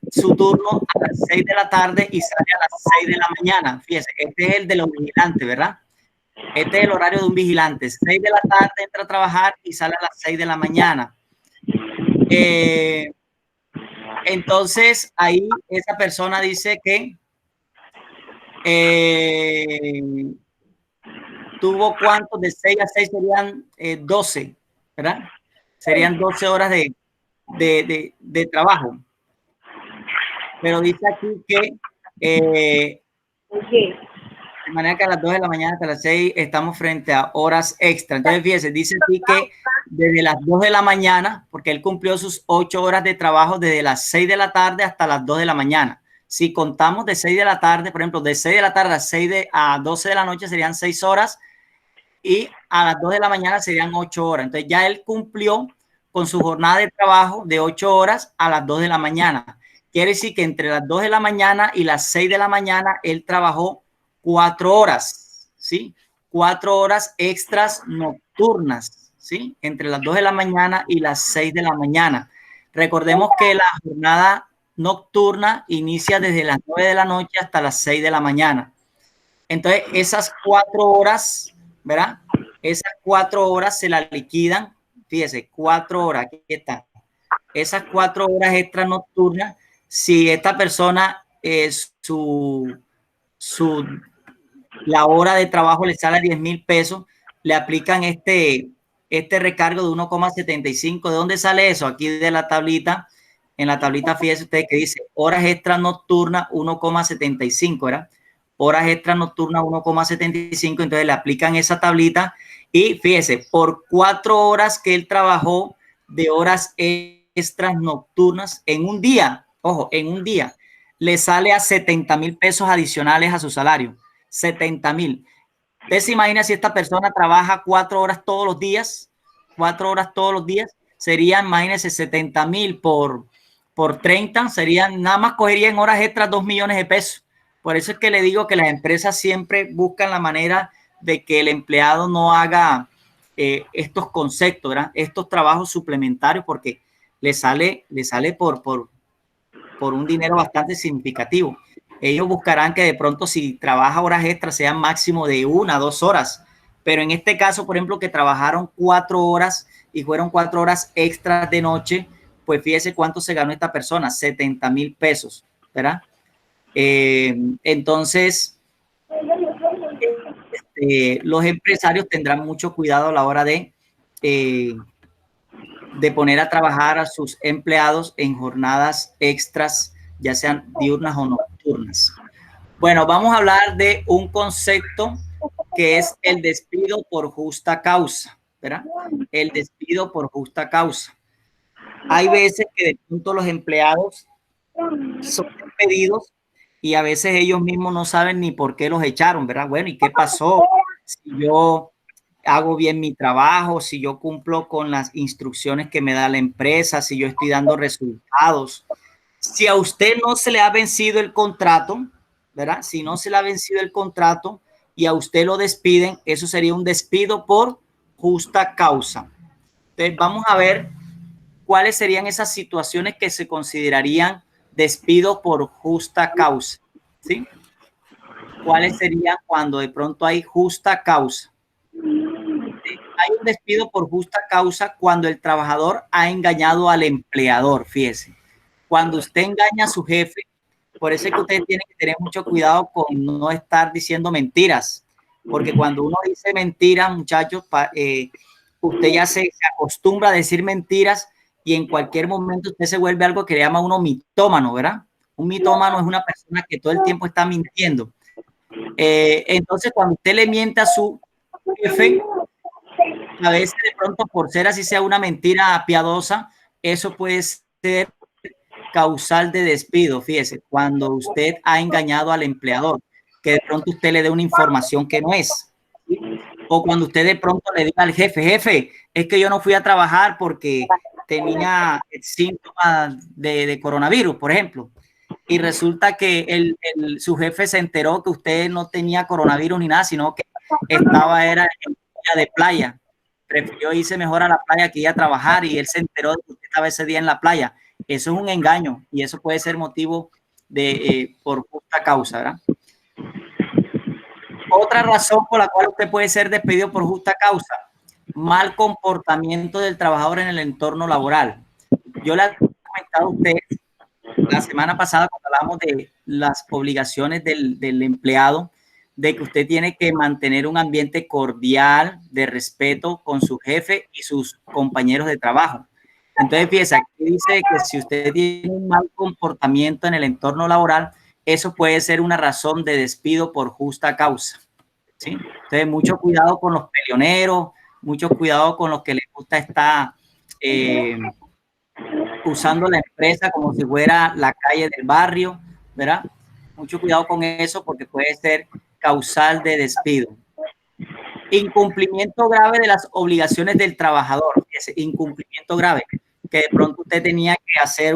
su turno a las 6 de la tarde y sale a las 6 de la mañana. Fíjense, este es el de los vigilantes, ¿verdad? Este es el horario de un vigilante. 6 de la tarde entra a trabajar y sale a las 6 de la mañana. Entonces, ahí esa persona dice que tuvo cuántos, de 6 a 6 serían 12, ¿verdad? Serían 12 horas de trabajo. Pero dice aquí que de manera que a las 2 de la mañana hasta las 6 estamos frente a horas extra. Entonces, fíjese, dice aquí que desde las 2 de la mañana, porque él cumplió sus 8 horas de trabajo desde las 6 de la tarde hasta las 2 de la mañana. Si contamos de 6 de la tarde, por ejemplo, de 6 de la tarde a 12 de la noche serían 6 horas y a las 2 de la mañana serían 8 horas. Entonces ya él cumplió con su jornada de trabajo de 8 horas a las 2 de la mañana. Quiere decir que entre las 2 de la mañana y las 6 de la mañana él trabajó 4 horas, ¿sí? 4 horas extras nocturnas, ¿sí? Entre las 2 de la mañana y las 6 de la mañana. Recordemos que la jornada nocturna inicia desde las 9 de la noche hasta las 6 de la mañana. Entonces, esas 4 horas, ¿verdad? Esas 4 horas se las liquidan, fíjese, 4 horas, aquí está. Esas 4 horas extras nocturnas, si esta persona la hora de trabajo le sale a 10.000 pesos, le aplican este recargo de 1,75. ¿De dónde sale eso? Aquí de la tablita. En la tablita, fíjese usted que dice horas extras nocturnas 1,75, ¿verdad? Horas extras nocturnas 1,75. Entonces le aplican esa tablita y fíjese, por 4 horas que él trabajó de horas extras nocturnas en un día, ojo, en un día, le sale a 70.000 pesos adicionales a su salario. 70.000. Usted se imagina si esta persona trabaja 4 horas todos los días, 4 horas todos los días, serían, imagínense, 70.000 por 30, serían, nada más cogería en horas extras 2 millones de pesos. Por eso es que le digo que las empresas siempre buscan la manera de que el empleado no haga estos conceptos, ¿verdad? Estos trabajos suplementarios, porque le sale por un dinero bastante significativo. Ellos buscarán que de pronto si trabaja horas extras sean máximo de 1 a 2 horas. Pero en este caso, por ejemplo, que trabajaron 4 horas y fueron 4 horas extras de noche, pues fíjese cuánto se ganó esta persona, 70.000 pesos, ¿verdad? Entonces, los empresarios tendrán mucho cuidado a la hora de poner a trabajar a sus empleados en jornadas extras, ya sean diurnas o nocturnas. Bueno, vamos a hablar de un concepto que es el despido por justa causa, ¿verdad? El despido por justa causa. Hay veces que de pronto los empleados son despedidos y a veces ellos mismos no saben ni por qué los echaron, ¿verdad? Bueno, ¿y qué pasó? Si yo hago bien mi trabajo, si yo cumplo con las instrucciones que me da la empresa, si yo estoy dando resultados. Si a usted no se le ha vencido el contrato, ¿verdad? Si no se le ha vencido el contrato y a usted lo despiden, eso sería un despido por justa causa. Entonces, vamos a ver cuáles serían esas situaciones que se considerarían despido por justa causa, ¿sí? ¿Cuáles serían cuando de pronto hay justa causa? Hay un despido por justa causa cuando el trabajador ha engañado al empleador, fíjese. Cuando usted engaña a su jefe, por eso es que usted tiene que tener mucho cuidado con no estar diciendo mentiras, porque cuando uno dice mentiras, muchachos, usted ya se acostumbra a decir mentiras y en cualquier momento usted se vuelve algo que le llama uno mitómano, ¿verdad? Un mitómano es una persona que todo el tiempo está mintiendo. Entonces, cuando usted le miente a su jefe, a veces de pronto por ser así sea una mentira piadosa, eso puede ser causal de despido. Fíjese, cuando usted ha engañado al empleador, que de pronto usted le dé una información que no es. ¿Sí? O cuando usted de pronto le diga al jefe, jefe, es que yo no fui a trabajar porque tenía síntomas de coronavirus, por ejemplo. Y resulta que su jefe se enteró que usted no tenía coronavirus ni nada, sino que era en día de playa. Prefirió irse mejor a la playa que ir a trabajar y él se enteró de que usted estaba ese día en la playa. Eso es un engaño y eso puede ser motivo por justa causa, ¿verdad? Otra razón por la cual usted puede ser despedido por justa causa, mal comportamiento del trabajador en el entorno laboral. Yo le he comentado a usted la semana pasada cuando hablamos de las obligaciones del empleado, de que usted tiene que mantener un ambiente cordial, de respeto con su jefe y sus compañeros de trabajo. Entonces, fíjese, aquí dice que si usted tiene un mal comportamiento en el entorno laboral, eso puede ser una razón de despido por justa causa. ¿Sí? Entonces, mucho cuidado con los peleoneros, mucho cuidado con los que les gusta estar usando la empresa como si fuera la calle del barrio, ¿verdad? Mucho cuidado con eso porque puede ser causal de despido. Incumplimiento grave de las obligaciones del trabajador. Ese incumplimiento grave, que de pronto usted tenía que hacer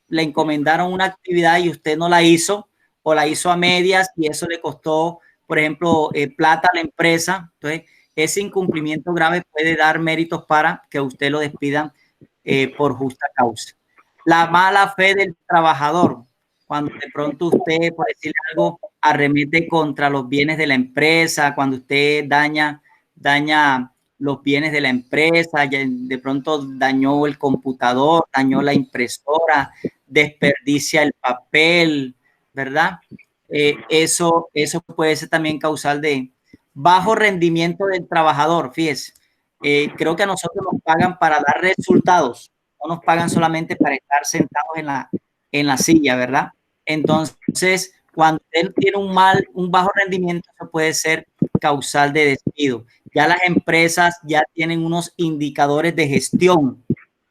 le encomendaron una actividad y usted no la hizo o la hizo a medias y eso le costó, por ejemplo, plata a la empresa. Entonces, ese incumplimiento grave puede dar méritos para que usted lo despidan por justa causa. La mala fe del trabajador, cuando de pronto usted, por decirle algo, arremete contra los bienes de la empresa, cuando usted daña los bienes de la empresa, de pronto dañó el computador, dañó la impresora, desperdicia el papel, ¿verdad? Eso puede ser también causal de bajo rendimiento del trabajador, fíjese. Creo que a nosotros nos pagan para dar resultados, no nos pagan solamente para estar sentados en la silla, ¿verdad? Entonces, cuando él tiene un bajo rendimiento, eso puede ser causal de despido. Ya las empresas ya tienen unos indicadores de gestión,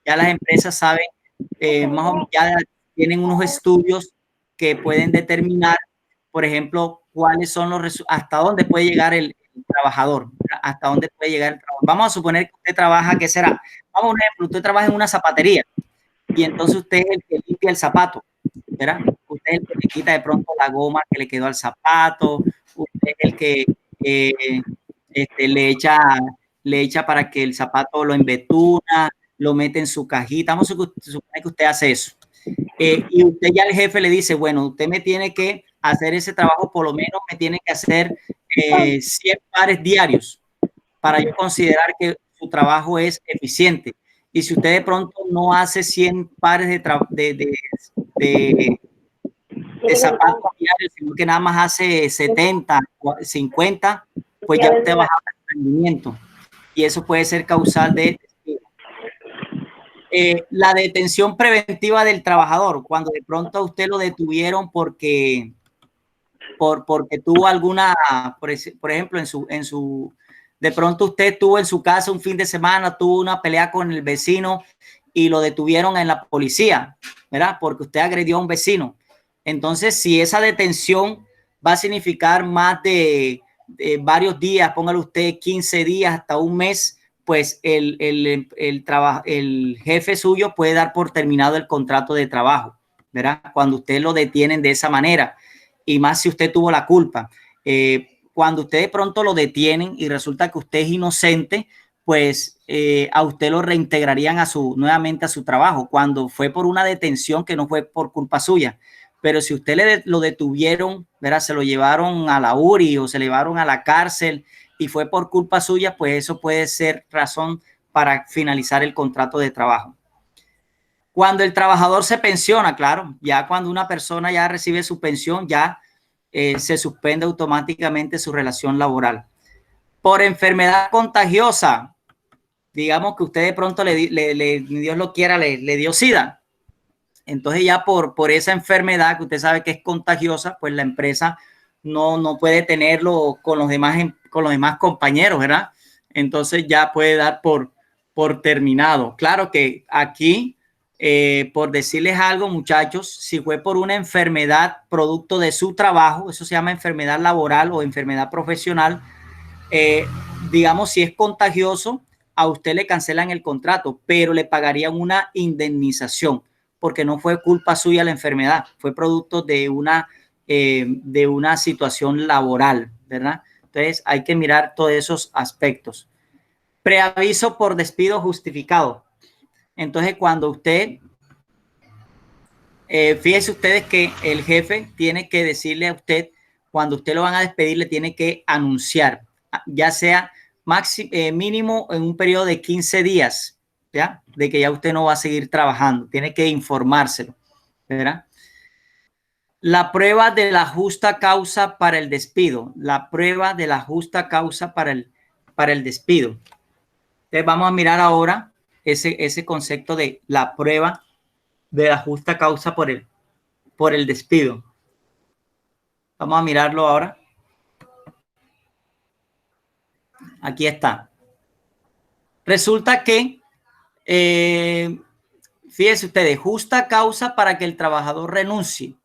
ya las empresas saben, más o menos, ya tienen unos estudios que pueden determinar, por ejemplo, cuáles son hasta dónde puede llegar el trabajador, hasta dónde puede llegar el trabajador. Vamos a suponer que usted trabaja, ¿qué será? Vamos a un ejemplo, usted trabaja en una zapatería y entonces usted es el que limpia el zapato, ¿verdad? Usted es el que le quita de pronto la goma que le quedó al zapato, usted es el que le echa para que el zapato lo embetuna, lo mete en su cajita. Vamos a suponer que usted hace eso. Y usted ya el jefe le dice, bueno, usted me tiene que hacer ese trabajo, por lo menos me tiene que hacer 100 pares diarios para yo considerar que su trabajo es eficiente. Y si usted de pronto no hace 100 pares de zapatos diarios, sino que nada más hace 70, 50, pues ya usted baja el rendimiento. Y eso puede ser causal de despido. La detención preventiva del trabajador, cuando de pronto a usted lo detuvieron porque tuvo alguna, por ejemplo, de pronto usted tuvo en su casa un fin de semana, tuvo una pelea con el vecino y lo detuvieron en la policía, ¿verdad? Porque usted agredió a un vecino. Entonces, si esa detención va a significar más de varios días, póngale usted 15 días hasta un mes, pues el jefe suyo puede dar por terminado el contrato de trabajo, ¿verdad? Cuando usted lo detienen de esa manera, y más si usted tuvo la culpa. Cuando usted de pronto lo detienen y resulta que usted es inocente, pues a usted lo reintegrarían nuevamente a su trabajo, cuando fue por una detención que no fue por culpa suya. Pero si usted lo detuvieron, ¿verdad? Se lo llevaron a la URI o se lo llevaron a la cárcel y fue por culpa suya, pues eso puede ser razón para finalizar el contrato de trabajo. Cuando el trabajador se pensiona, claro, ya cuando una persona ya recibe su pensión, ya se suspende automáticamente su relación laboral. Por enfermedad contagiosa, digamos que usted de pronto, Dios lo quiera, le dio SIDA. Entonces ya por esa enfermedad que usted sabe que es contagiosa, pues la empresa no puede tenerlo con los demás compañeros, ¿verdad? Entonces ya puede dar por terminado. Claro que aquí, por decirles algo, muchachos, si fue por una enfermedad producto de su trabajo, eso se llama enfermedad laboral o enfermedad profesional, digamos, si es contagioso, a usted le cancelan el contrato, pero le pagarían una indemnización, porque no fue culpa suya la enfermedad, fue producto de una situación laboral, ¿verdad? Entonces hay que mirar todos esos aspectos. Preaviso por despido justificado. Entonces cuando usted, fíjense ustedes que el jefe tiene que decirle a usted, cuando usted lo van a despedir, le tiene que anunciar, ya sea mínimo en un periodo de 15 días, ¿ya? De que ya usted no va a seguir trabajando, tiene que informárselo, ¿verdad? La prueba de la justa causa para el despido, la prueba de la justa causa para el despido. Entonces vamos a mirar ahora ese concepto de la prueba de la justa causa por el despido. Vamos a mirarlo ahora. Aquí está. Resulta que, fíjense ustedes, justa causa para que el trabajador renuncie.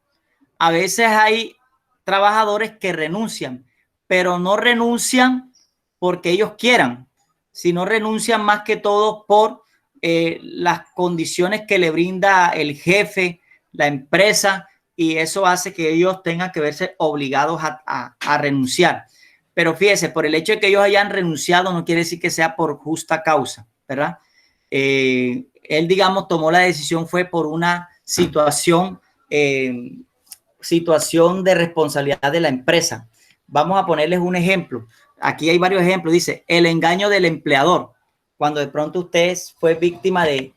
A veces hay trabajadores que renuncian, pero no renuncian porque ellos quieran, sino renuncian más que todo por las condiciones que le brinda el jefe, la empresa, y eso hace que ellos tengan que verse obligados a renunciar. Pero fíjese, por el hecho de que ellos hayan renunciado no quiere decir que sea por justa causa, ¿verdad? Él, digamos, tomó la decisión fue por una situación de responsabilidad de la empresa. Vamos a ponerles un ejemplo. Aquí hay varios ejemplos. Dice, el engaño del empleador. Cuando de pronto usted fue víctima de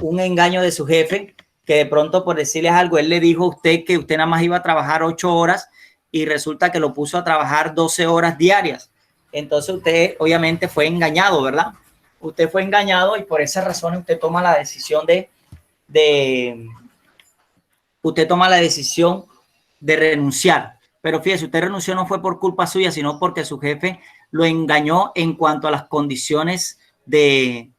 un engaño de su jefe, que de pronto por decirles algo, él le dijo a usted que usted nada más iba a trabajar 8 horas y resulta que lo puso a trabajar 12 horas diarias. Entonces usted obviamente fue engañado, ¿verdad? Usted fue engañado y por esa razón usted toma la decisión de renunciar. Pero fíjese, usted renunció no fue por culpa suya, sino porque su jefe lo engañó en cuanto a las condiciones del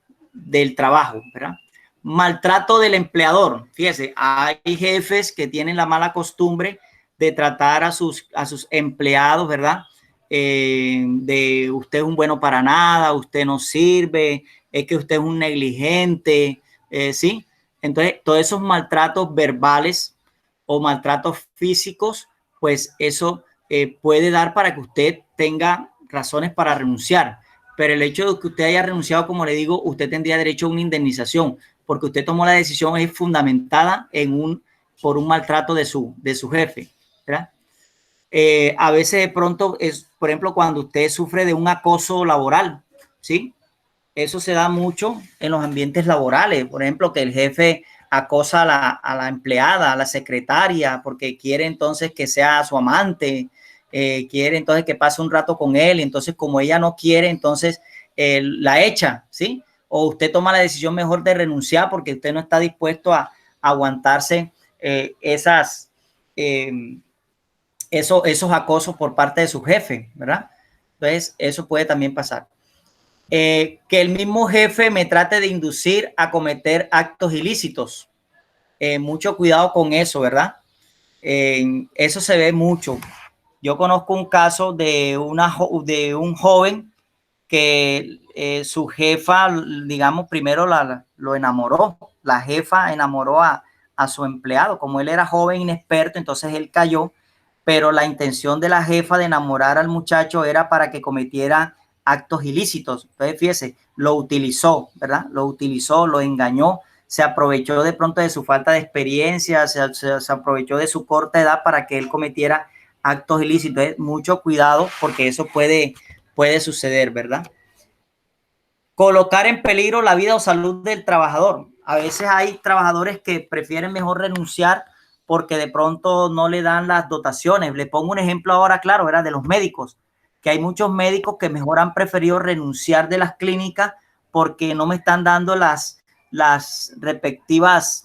trabajo, ¿verdad? Maltrato del empleador. Fíjese, hay jefes que tienen la mala costumbre de tratar a sus empleados, ¿verdad? De usted es un bueno para nada, usted no sirve, es que usted es un negligente, ¿sí? Entonces, todos esos maltratos verbales o maltratos físicos, pues eso puede dar para que usted tenga razones para renunciar. Pero el hecho de que usted haya renunciado, como le digo, usted tendría derecho a una indemnización, porque usted tomó la decisión es fundamentada por un maltrato de su jefe, ¿verdad? A veces de pronto por ejemplo, cuando usted sufre de un acoso laboral, ¿sí? Eso se da mucho en los ambientes laborales. Por ejemplo, que el jefe acosa a la empleada, a la secretaria, porque quiere entonces que sea su amante, quiere entonces que pase un rato con él, y entonces como ella no quiere, entonces la echa, ¿sí? O usted toma la decisión mejor de renunciar porque usted no está dispuesto a aguantarse esos acosos por parte de su jefe, ¿verdad? Entonces, eso puede también pasar. Que el mismo jefe me trate de inducir a cometer actos ilícitos. Mucho cuidado con eso, ¿verdad? Eso se ve mucho. Yo conozco un caso de un joven que su jefa, digamos, primero lo enamoró. La jefa enamoró a su empleado. Como él era joven, inexperto, entonces él cayó, pero la intención de la jefa de enamorar al muchacho era para que cometiera actos ilícitos. Entonces, fíjese, lo utilizó, ¿verdad? Lo utilizó, lo engañó, se aprovechó de pronto de su falta de experiencia, se aprovechó de su corta edad para que él cometiera actos ilícitos. Mucho cuidado porque eso puede suceder, ¿verdad? Colocar en peligro la vida o salud del trabajador. A veces hay trabajadores que prefieren mejor renunciar porque de pronto no le dan las dotaciones. Le pongo un ejemplo ahora, claro, era de los médicos, que hay muchos médicos que mejor han preferido renunciar de las clínicas porque no me están dando los respectivos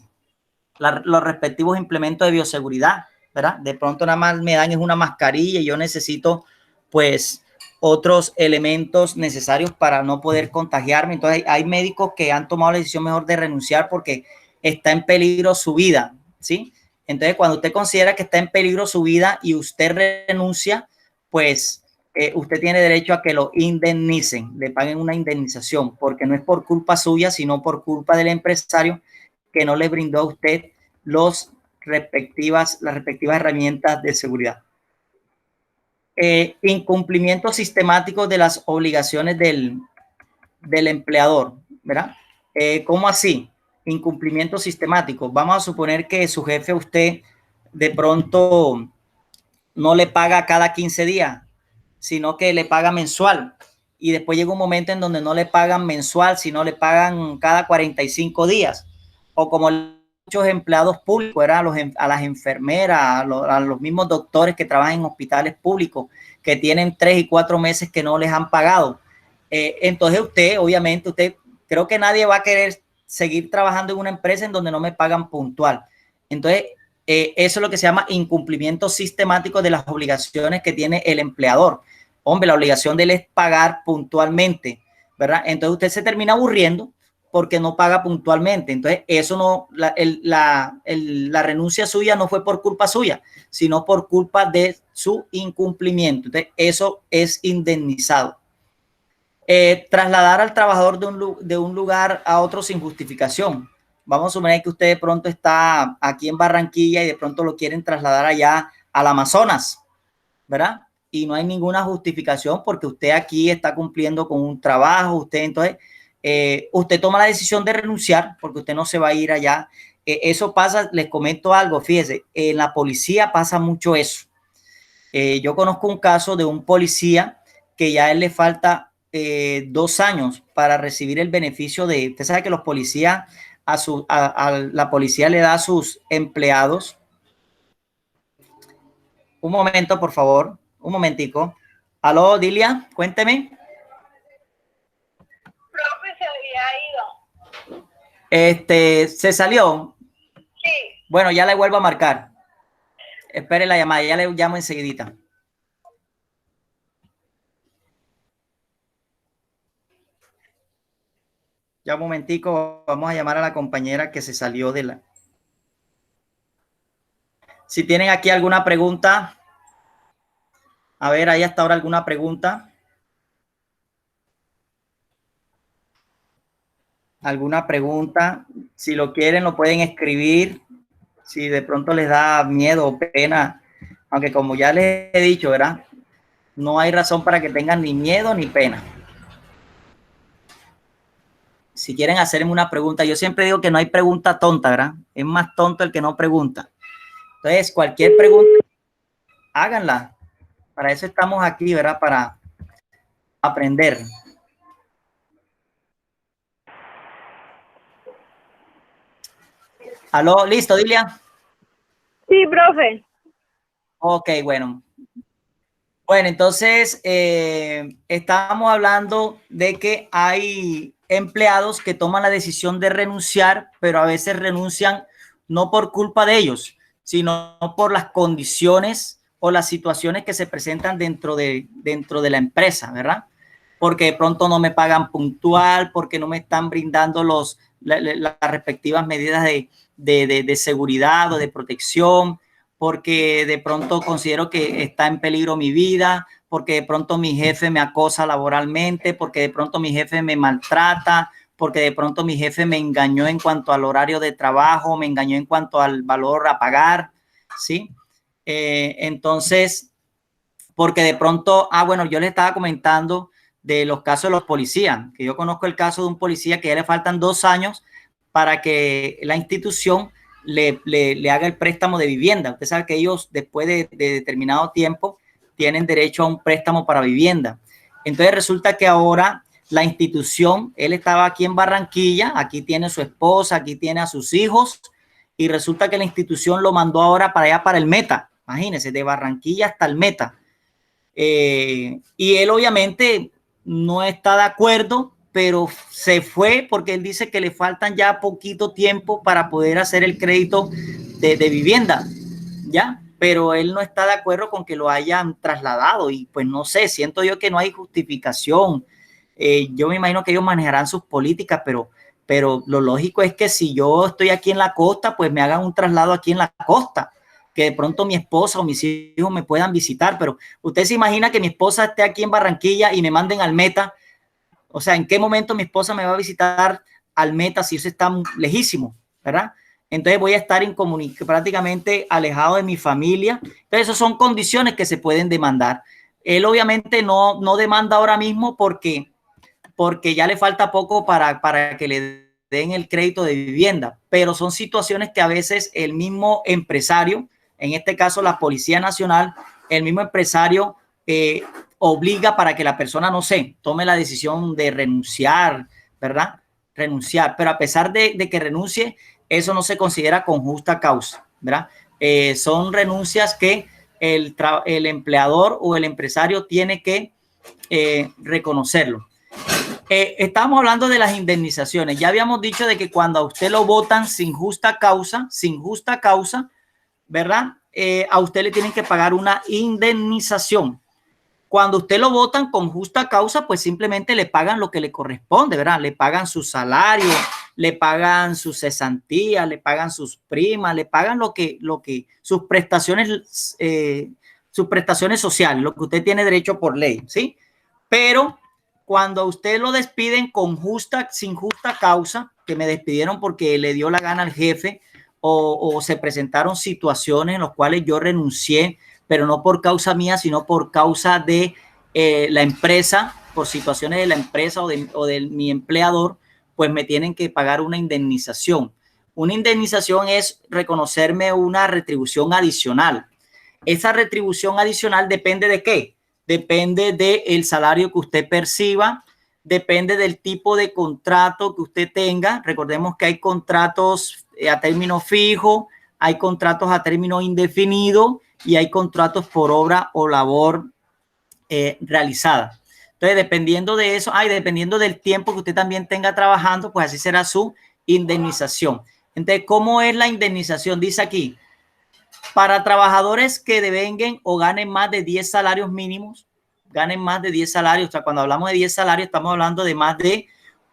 implementos de bioseguridad, ¿verdad? De pronto nada más me dan es una mascarilla y yo necesito, pues, otros elementos necesarios para no poder contagiarme. Entonces hay médicos que han tomado la decisión mejor de renunciar porque está en peligro su vida, ¿sí? Entonces cuando usted considera que está en peligro su vida y usted renuncia, pues usted tiene derecho a que lo indemnicen, le paguen una indemnización, porque no es por culpa suya, sino por culpa del empresario que no le brindó a usted las respectivas herramientas de seguridad. Incumplimiento sistemático de las obligaciones del empleador, ¿verdad? ¿Cómo así? Incumplimiento sistemático. Vamos a suponer que su jefe a usted de pronto no le paga cada 15 días, sino que le paga mensual. Y después llega un momento en donde no le pagan mensual, sino le pagan cada 45 días. O como muchos empleados públicos, ¿verdad? A las enfermeras, a los mismos doctores que trabajan en hospitales públicos, que tienen 3 y 4 meses que no les han pagado. Entonces usted, obviamente, creo que nadie va a querer seguir trabajando en una empresa en donde no me pagan puntual. Entonces, eso es lo que se llama incumplimiento sistemático de las obligaciones que tiene el empleador. Hombre, la obligación de él es pagar puntualmente, ¿verdad? Entonces usted se termina aburriendo porque no paga puntualmente. Entonces, eso no, la renuncia suya no fue por culpa suya, sino por culpa de su incumplimiento. Entonces, eso es indemnizado. Trasladar al trabajador de un lugar a otro sin justificación. Vamos a suponer que usted de pronto está aquí en Barranquilla y de pronto lo quieren trasladar allá al Amazonas, ¿verdad? Y no hay ninguna justificación porque usted aquí está cumpliendo con un trabajo, entonces, usted toma la decisión de renunciar porque usted no se va a ir allá. Eso pasa, les comento algo, fíjese, en la policía pasa mucho eso. Yo conozco un caso de un policía que ya a él le falta 2 años para recibir el beneficio de, usted sabe que los policías, la policía le da a sus empleados, un momento, por favor, un momentico. Aló, Dilia, cuénteme.
Profe, se había
ido. ¿Se salió?
Sí.
Bueno, ya le vuelvo a marcar. Espere la llamada, ya le llamo enseguidita. Ya un momentico, vamos a llamar a la compañera que se salió de la... Si tienen aquí alguna pregunta, a ver, ¿hay hasta ahora alguna pregunta? ¿Alguna pregunta? Si lo quieren, lo pueden escribir. Si de pronto les da miedo o pena, aunque como ya les he dicho, ¿verdad? No hay razón para que tengan ni miedo ni pena. Si quieren hacerme una pregunta, yo siempre digo que no hay pregunta tonta, ¿verdad? Es más tonto el que no pregunta. Entonces, cualquier pregunta, háganla. Para eso estamos aquí, ¿verdad? Para aprender. ¿Aló? ¿Listo, Dilia?
Sí, profe.
Ok, bueno. Bueno, entonces estábamos hablando de que hay empleados que toman la decisión de renunciar, pero a veces renuncian no por culpa de ellos, sino por las condiciones o las situaciones que se presentan dentro de la empresa, ¿verdad? Porque de pronto no me pagan puntual, porque no me están brindando las respectivas medidas de seguridad o de protección, porque de pronto considero que está en peligro mi vida, porque de pronto mi jefe me acosa laboralmente, porque de pronto mi jefe me maltrata, porque de pronto mi jefe me engañó en cuanto al horario de trabajo, me engañó en cuanto al valor a pagar, ¿sí? Entonces, porque de pronto, bueno, yo les estaba comentando de los casos de los policías, que yo conozco el caso de un policía que ya le faltan 2 años para que la institución le haga el préstamo de vivienda. Usted sabe que ellos después de determinado tiempo tienen derecho a un préstamo para vivienda. Entonces resulta que ahora la institución, él estaba aquí en Barranquilla, aquí tiene su esposa, aquí tiene a sus hijos, y resulta que la institución lo mandó ahora para allá, para el Meta. Imagínense, de Barranquilla hasta el Meta. Y él obviamente no está de acuerdo pero se fue porque él dice que le faltan ya poquito tiempo para poder hacer el crédito de vivienda, ¿ya? Pero él no está de acuerdo con que lo hayan trasladado y pues no sé, siento yo que no hay justificación. Yo me imagino que ellos manejarán sus políticas, pero lo lógico es que si yo estoy aquí en la costa, pues me hagan un traslado aquí en la costa, que de pronto mi esposa o mis hijos me puedan visitar, pero usted se imagina que mi esposa esté aquí en Barranquilla y me manden al Meta. O sea, ¿en qué momento mi esposa me va a visitar al Meta si eso está lejísimo, verdad? Entonces voy a estar prácticamente alejado de mi familia. Entonces, esas son condiciones que se pueden demandar. Él obviamente no demanda ahora mismo porque ya le falta poco para que le den el crédito de vivienda, pero son situaciones que a veces el mismo empresario, en este caso la Policía Nacional, el mismo empresario obliga para que la persona, no sé, tome la decisión de renunciar, ¿verdad? Renunciar, pero a pesar de que renuncie, eso no se considera con justa causa, ¿verdad? Son renuncias que el empleador o el empresario tiene que reconocerlo. Estamos hablando de las indemnizaciones. Ya habíamos dicho de que cuando a usted lo votan sin justa causa, ¿verdad? A usted le tienen que pagar una indemnización. Cuando usted lo votan con justa causa, pues simplemente le pagan lo que le corresponde, ¿verdad? Le pagan su salario, le pagan su cesantía, le pagan sus primas, le pagan sus prestaciones sociales, lo que usted tiene derecho por ley, ¿sí? Pero cuando a usted lo despiden sin justa causa, que me despidieron porque le dio la gana al jefe o se presentaron situaciones en las cuales yo renuncié, pero no por causa mía, sino por causa de la empresa, por situaciones de la empresa o de mi empleador, pues me tienen que pagar una indemnización. Una indemnización es reconocerme una retribución adicional. Esa retribución adicional depende de qué? Depende del salario que usted perciba, depende del tipo de contrato que usted tenga. Recordemos que hay contratos a término fijo, hay contratos a término indefinido y hay contratos por obra o labor realizada. Entonces, dependiendo de eso, dependiendo del tiempo que usted también tenga trabajando, pues así será su indemnización. Entonces, ¿cómo es la indemnización? Dice aquí, para trabajadores que devenguen o ganen más de 10 salarios mínimos, ganen más de 10 salarios. O sea, cuando hablamos de 10 salarios, estamos hablando de más de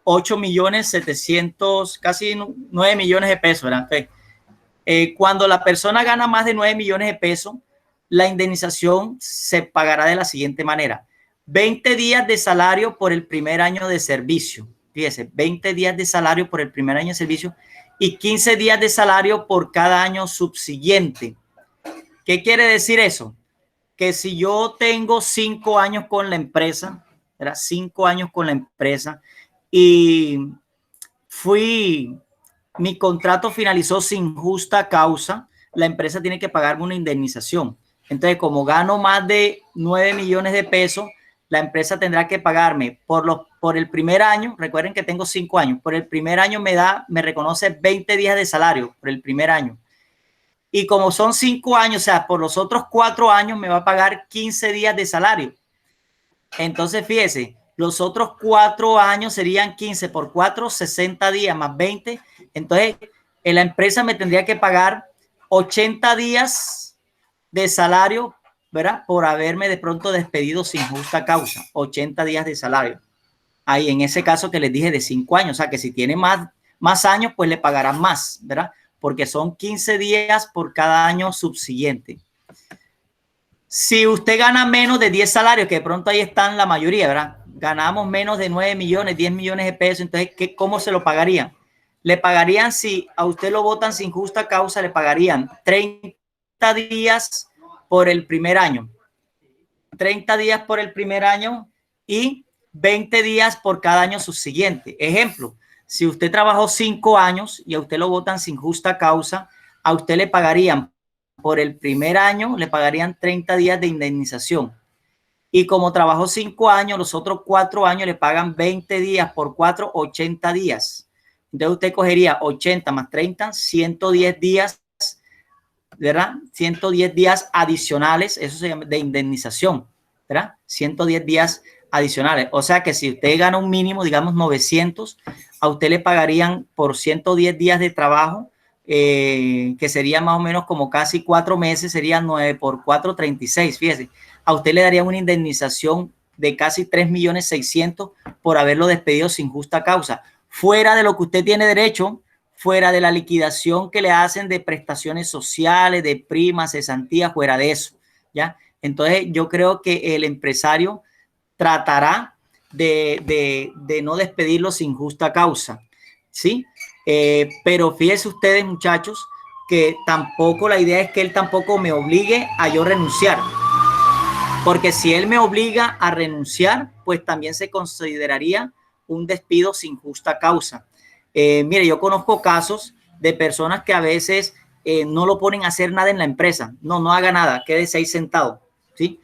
8.700.000, casi 9 millones de pesos, ¿verdad? Entonces, cuando la persona gana más de 9 millones de pesos, la indemnización se pagará de la siguiente manera. 20 días de salario por el primer año de servicio. Fíjese, 20 días de salario por el primer año de servicio y 15 días de salario por cada año subsiguiente. ¿Qué quiere decir eso? Que si yo tengo 5 años con la empresa, era 5 años con la empresa y mi contrato finalizó sin justa causa, la empresa tiene que pagarme una indemnización. Entonces, como gano más de 9 millones de pesos, la empresa tendrá que pagarme por el primer año. Recuerden que tengo 5 años. Por el primer año me reconoce 20 días de salario por el primer año. Y como son 5 años, o sea, por los otros 4 años me va a pagar 15 días de salario. Entonces, fíjese, los otros 4 años serían 15 por 4, 60 días más 20. Entonces, la empresa me tendría que pagar 80 días de salario, ¿verdad? Por haberme de pronto despedido sin justa causa. 80 días de salario. Ahí en ese caso que les dije de 5 años, o sea que si tiene más años, pues le pagarán más, ¿verdad? Porque son 15 días por cada año subsiguiente. Si usted gana menos de 10 salarios, que de pronto ahí están la mayoría, ¿verdad? Ganamos menos de 9 millones, 10 millones de pesos, entonces, ¿cómo se lo pagarían? Le pagarían, si a usted lo votan sin justa causa, le pagarían 30 días por el primer año. 30 días por el primer año y 20 días por cada año subsiguiente. Ejemplo, si usted trabajó 5 años y a usted lo votan sin justa causa, a usted le pagarían por el primer año, le pagarían 30 días de indemnización. Y como trabajó 5 años, los otros 4 años le pagan 20 días por 4, 80 días. Entonces usted cogería 80 más 30, 110 días, ¿verdad? 110 días adicionales, eso se llama de indemnización, ¿verdad? 110 días adicionales. O sea que si usted gana un mínimo, digamos 900, a usted le pagarían por 110 días de trabajo, que sería más o menos como casi 4 meses, sería 9 por 4, 36. Fíjese, a usted le darían una indemnización de casi 3.600.000 por haberlo despedido sin justa causa, fuera de lo que usted tiene derecho, fuera de la liquidación que le hacen de prestaciones sociales, de primas, cesantías, fuera de eso, ¿ya? Entonces yo creo que el empresario tratará de no despedirlo sin justa causa, ¿sí? Pero fíjense ustedes, muchachos, que tampoco la idea es que él tampoco me obligue a yo renunciar, porque si él me obliga a renunciar, pues también se consideraría un despido sin justa causa. Mire, yo conozco casos de personas que a veces no lo ponen a hacer nada en la empresa, no haga nada, quédese ahí sentado, ¿sí?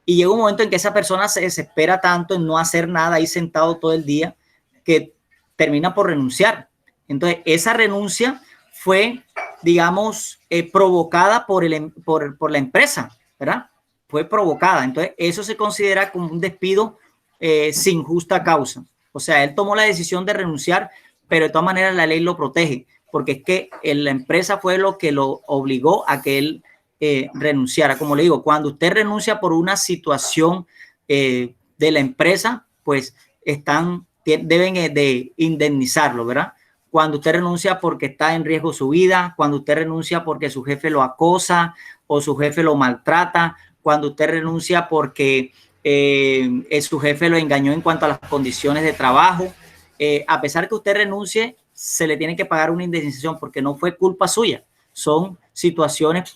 Y llega un momento en que esa persona se desespera tanto en no hacer nada ahí sentado todo el día que termina por renunciar. Entonces, esa renuncia fue, digamos, provocada por la empresa, ¿verdad? Fue provocada. Entonces, eso se considera como un despido sin justa causa. O sea, él tomó la decisión de renunciar, pero de todas maneras la ley lo protege, porque es que la empresa fue lo que lo obligó a que él renunciara. Como le digo, cuando usted renuncia por una situación de la empresa, pues deben de indemnizarlo, ¿verdad? Cuando usted renuncia porque está en riesgo su vida, cuando usted renuncia porque su jefe lo acosa o su jefe lo maltrata, cuando usted renuncia porque su jefe lo engañó en cuanto a las condiciones de trabajo, a pesar que usted renuncie, se le tiene que pagar una indemnización porque no fue culpa suya. Son situaciones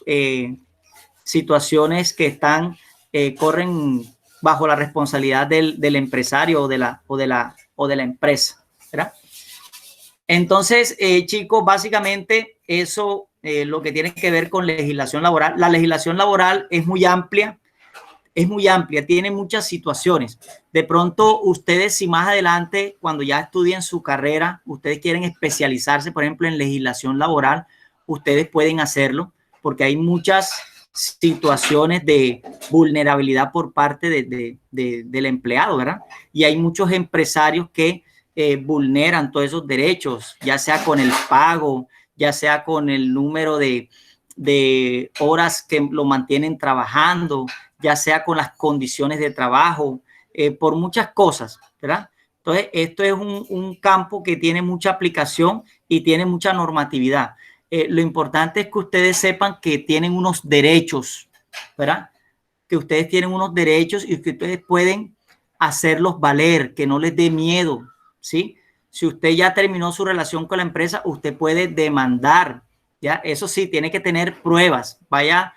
que corren bajo la responsabilidad del empresario o de la empresa, ¿verdad? Entonces, chicos, básicamente eso lo que tiene que ver con legislación laboral. La legislación laboral es muy amplia, tiene muchas situaciones. De pronto, ustedes, si más adelante, cuando ya estudien su carrera, ustedes quieren especializarse, por ejemplo, en legislación laboral, ustedes pueden hacerlo, porque hay muchas situaciones de vulnerabilidad por parte del empleado, ¿verdad? Y hay muchos empresarios que vulneran todos esos derechos, ya sea con el pago, ya sea con el número de horas que lo mantienen trabajando, ya sea con las condiciones de trabajo, por muchas cosas, ¿verdad? Entonces, esto es un campo que tiene mucha aplicación y tiene mucha normatividad. Lo importante es que ustedes sepan que tienen unos derechos, ¿verdad? Que ustedes tienen unos derechos y que ustedes pueden hacerlos valer, que no les dé miedo, ¿sí? Si usted ya terminó su relación con la empresa, usted puede demandar, ¿ya? Eso sí, tiene que tener pruebas. Vaya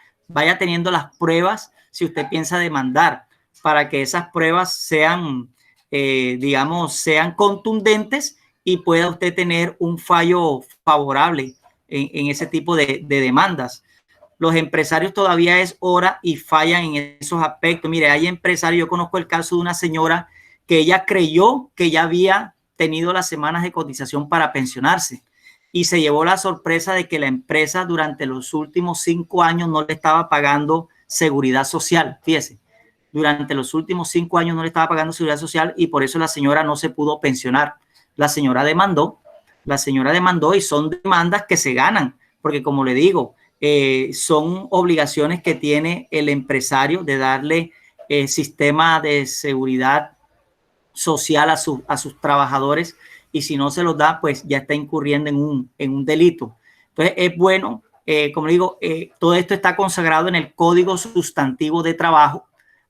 teniendo las pruebas si usted piensa demandar, para que esas pruebas sean, digamos, sean contundentes y pueda usted tener un fallo favorable en ese tipo de demandas. Los empresarios todavía es hora y fallan en esos aspectos. Mire, hay empresarios, yo conozco el caso de una señora que ella creyó que ya había tenido las semanas de cotización para pensionarse y se llevó la sorpresa de que la empresa durante los últimos 5 años no le estaba pagando seguridad social. Fíjese, durante los últimos 5 años no le estaba pagando seguridad social y por eso la señora no se pudo pensionar. La señora demandó y son demandas que se ganan, porque como le digo, son obligaciones que tiene el empresario de darle sistema de seguridad social a sus trabajadores, y si no se los da, pues ya está incurriendo en un delito. Entonces es bueno, como digo, todo esto está consagrado en el Código Sustantivo de Trabajo.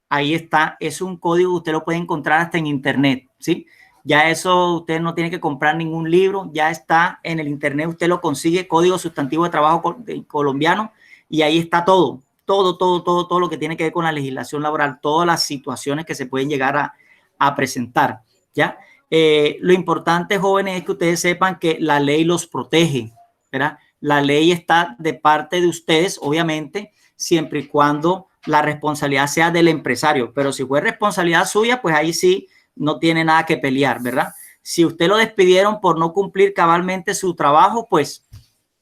Ahí está, es un código que usted lo puede encontrar hasta en internet, ¿sí? Ya eso usted no tiene que comprar ningún libro, ya está en el internet, usted lo consigue, Código Sustantivo de Trabajo colombiano, y ahí está todo lo que tiene que ver con la legislación laboral, todas las situaciones que se pueden llegar a presentar, ¿ya? Lo importante, jóvenes, es que ustedes sepan que la ley los protege, ¿verdad? La ley está de parte de ustedes, obviamente, siempre y cuando la responsabilidad sea del empresario, pero si fue responsabilidad suya, pues ahí sí no tiene nada que pelear, ¿verdad? Si usted lo despidieron por no cumplir cabalmente su trabajo, pues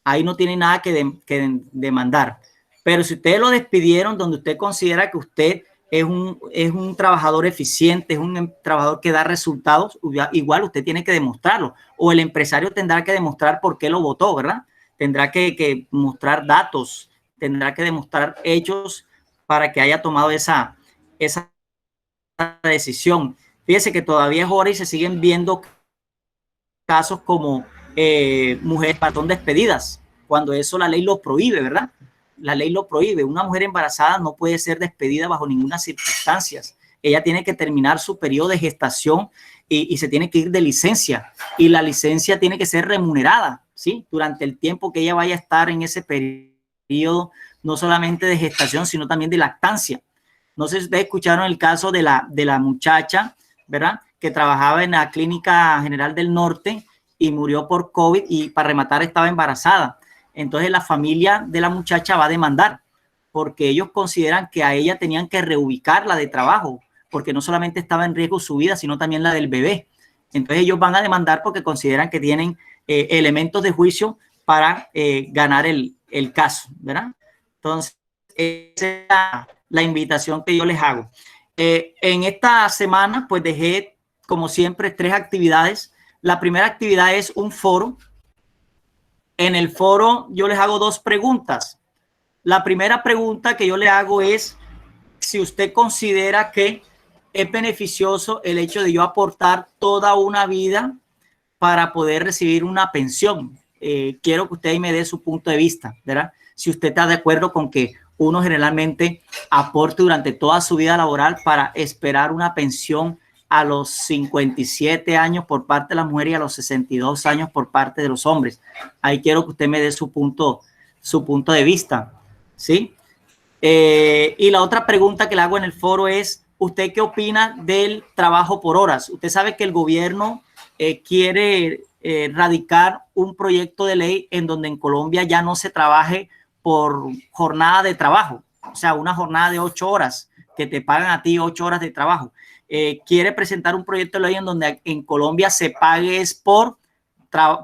ahí no tiene nada que demandar. Pero si ustedes lo despidieron donde usted considera que usted es un trabajador eficiente, es un trabajador que da resultados, igual usted tiene que demostrarlo, o el empresario tendrá que demostrar por qué lo votó, ¿verdad? Tendrá que mostrar datos, tendrá que demostrar hechos para que haya tomado esa decisión. Fíjese que todavía es hora y se siguen viendo casos como mujeres patrón despedidas, cuando eso la ley lo prohíbe, ¿verdad? La ley lo prohíbe. Una mujer embarazada no puede ser despedida bajo ninguna circunstancia. Ella tiene que terminar su periodo de gestación y se tiene que ir de licencia. Y la licencia tiene que ser remunerada, ¿sí? Durante el tiempo que ella vaya a estar en ese periodo, no solamente de gestación, sino también de lactancia. No sé si ustedes escucharon el caso de la muchacha, ¿verdad? Que trabajaba en la Clínica General del Norte y murió por COVID y para rematar estaba embarazada. Entonces la familia de la muchacha va a demandar porque ellos consideran que a ella tenían que reubicarla de trabajo porque no solamente estaba en riesgo su vida, sino también la del bebé. Entonces ellos van a demandar porque consideran que tienen elementos de juicio para ganar el caso, ¿verdad? Entonces, esa es la invitación que yo les hago. En esta semana, pues dejé, como siempre, 3 actividades. La primera actividad es un foro. En el foro yo les hago 2 preguntas. La primera pregunta que yo le hago es si usted considera que es beneficioso el hecho de yo aportar toda una vida para poder recibir una pensión. Quiero que usted ahí me dé su punto de vista, ¿verdad? Si usted está de acuerdo con que uno generalmente aporte durante toda su vida laboral para esperar una pensión a los 57 años por parte de las mujeres y a los 62 años por parte de los hombres. Ahí quiero que usted me dé su punto de vista, ¿sí? Y la otra pregunta que le hago en el foro es, ¿usted qué opina del trabajo por horas? Usted sabe que el gobierno quiere radicar un proyecto de ley en donde en Colombia ya no se trabaje por jornada de trabajo, o sea, una jornada de 8 horas, que te pagan a ti 8 horas de trabajo. Quiere presentar un proyecto de ley en donde en Colombia se pague es por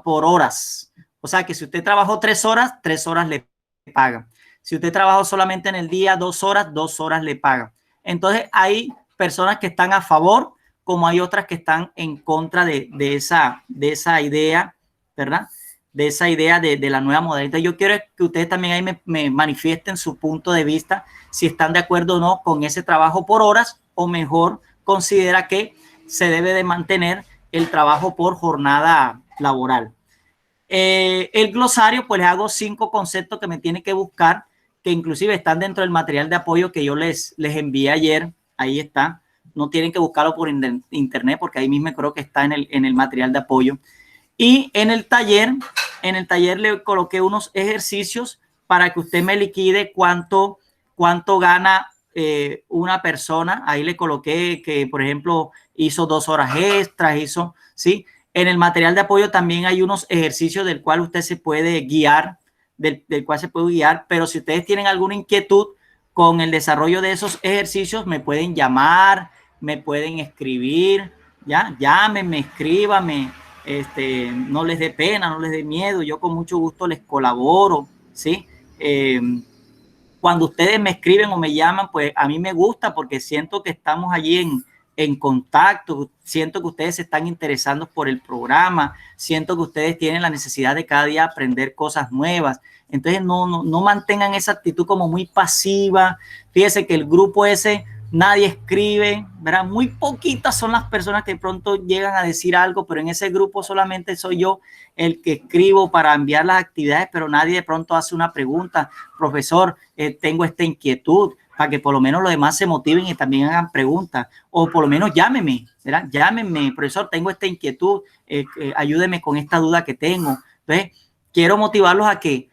horas. O sea, que si usted trabajó 3 horas, 3 horas le pagan. Si usted trabajó solamente en el día 2 horas, 2 horas le pagan. Entonces, hay personas que están a favor, como hay otras que están en contra de esa idea, ¿verdad? De esa idea de la nueva modalidad. Yo quiero que ustedes también ahí me manifiesten su punto de vista, si están de acuerdo o no con ese trabajo por horas, o mejor considera que se debe de mantener el trabajo por jornada laboral. El glosario, pues les hago 5 conceptos que me tienen que buscar, que inclusive están dentro del material de apoyo que yo les envié ayer. Ahí está. No tienen que buscarlo por internet porque ahí mismo creo que está en el material de apoyo. Y en el taller le coloqué unos ejercicios para que usted me liquide cuánto gana una persona. Ahí le coloqué que, por ejemplo, hizo 2 horas extras, ¿sí? En el material de apoyo también hay unos ejercicios del cual usted se puede guiar, del cual se puede guiar, pero si ustedes tienen alguna inquietud con el desarrollo de esos ejercicios, me pueden llamar, me pueden escribir, ya, llámenme, escríbanme, no les dé pena, no les dé miedo, yo con mucho gusto les colaboro, ¿sí? Cuando ustedes me escriben o me llaman, pues a mí me gusta porque siento que estamos allí en contacto, siento que ustedes se están interesando por el programa, siento que ustedes tienen la necesidad de cada día aprender cosas nuevas. Entonces no mantengan esa actitud como muy pasiva. Fíjense que el grupo ese, nadie escribe, ¿verdad? Muy poquitas son las personas que de pronto llegan a decir algo, pero en ese grupo solamente soy yo el que escribo para enviar las actividades, pero nadie de pronto hace una pregunta. Profesor, tengo esta inquietud, para que por lo menos los demás se motiven y también hagan preguntas, o por lo menos llámenme, ¿verdad? Llámenme, profesor, tengo esta inquietud, ayúdeme con esta duda que tengo. Entonces, quiero motivarlos a que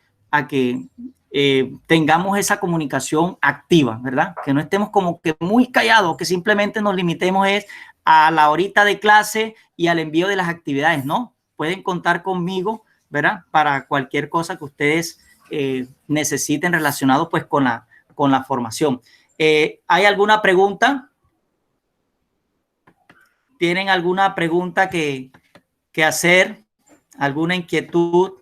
tengamos esa comunicación activa, ¿verdad? Que no estemos como que muy callados, que simplemente nos limitemos es a la horita de clase y al envío de las actividades, ¿no? Pueden contar conmigo, ¿verdad? Para cualquier cosa que ustedes necesiten relacionado pues con la formación. ¿Hay alguna pregunta? ¿Tienen alguna pregunta que hacer? ¿Alguna inquietud?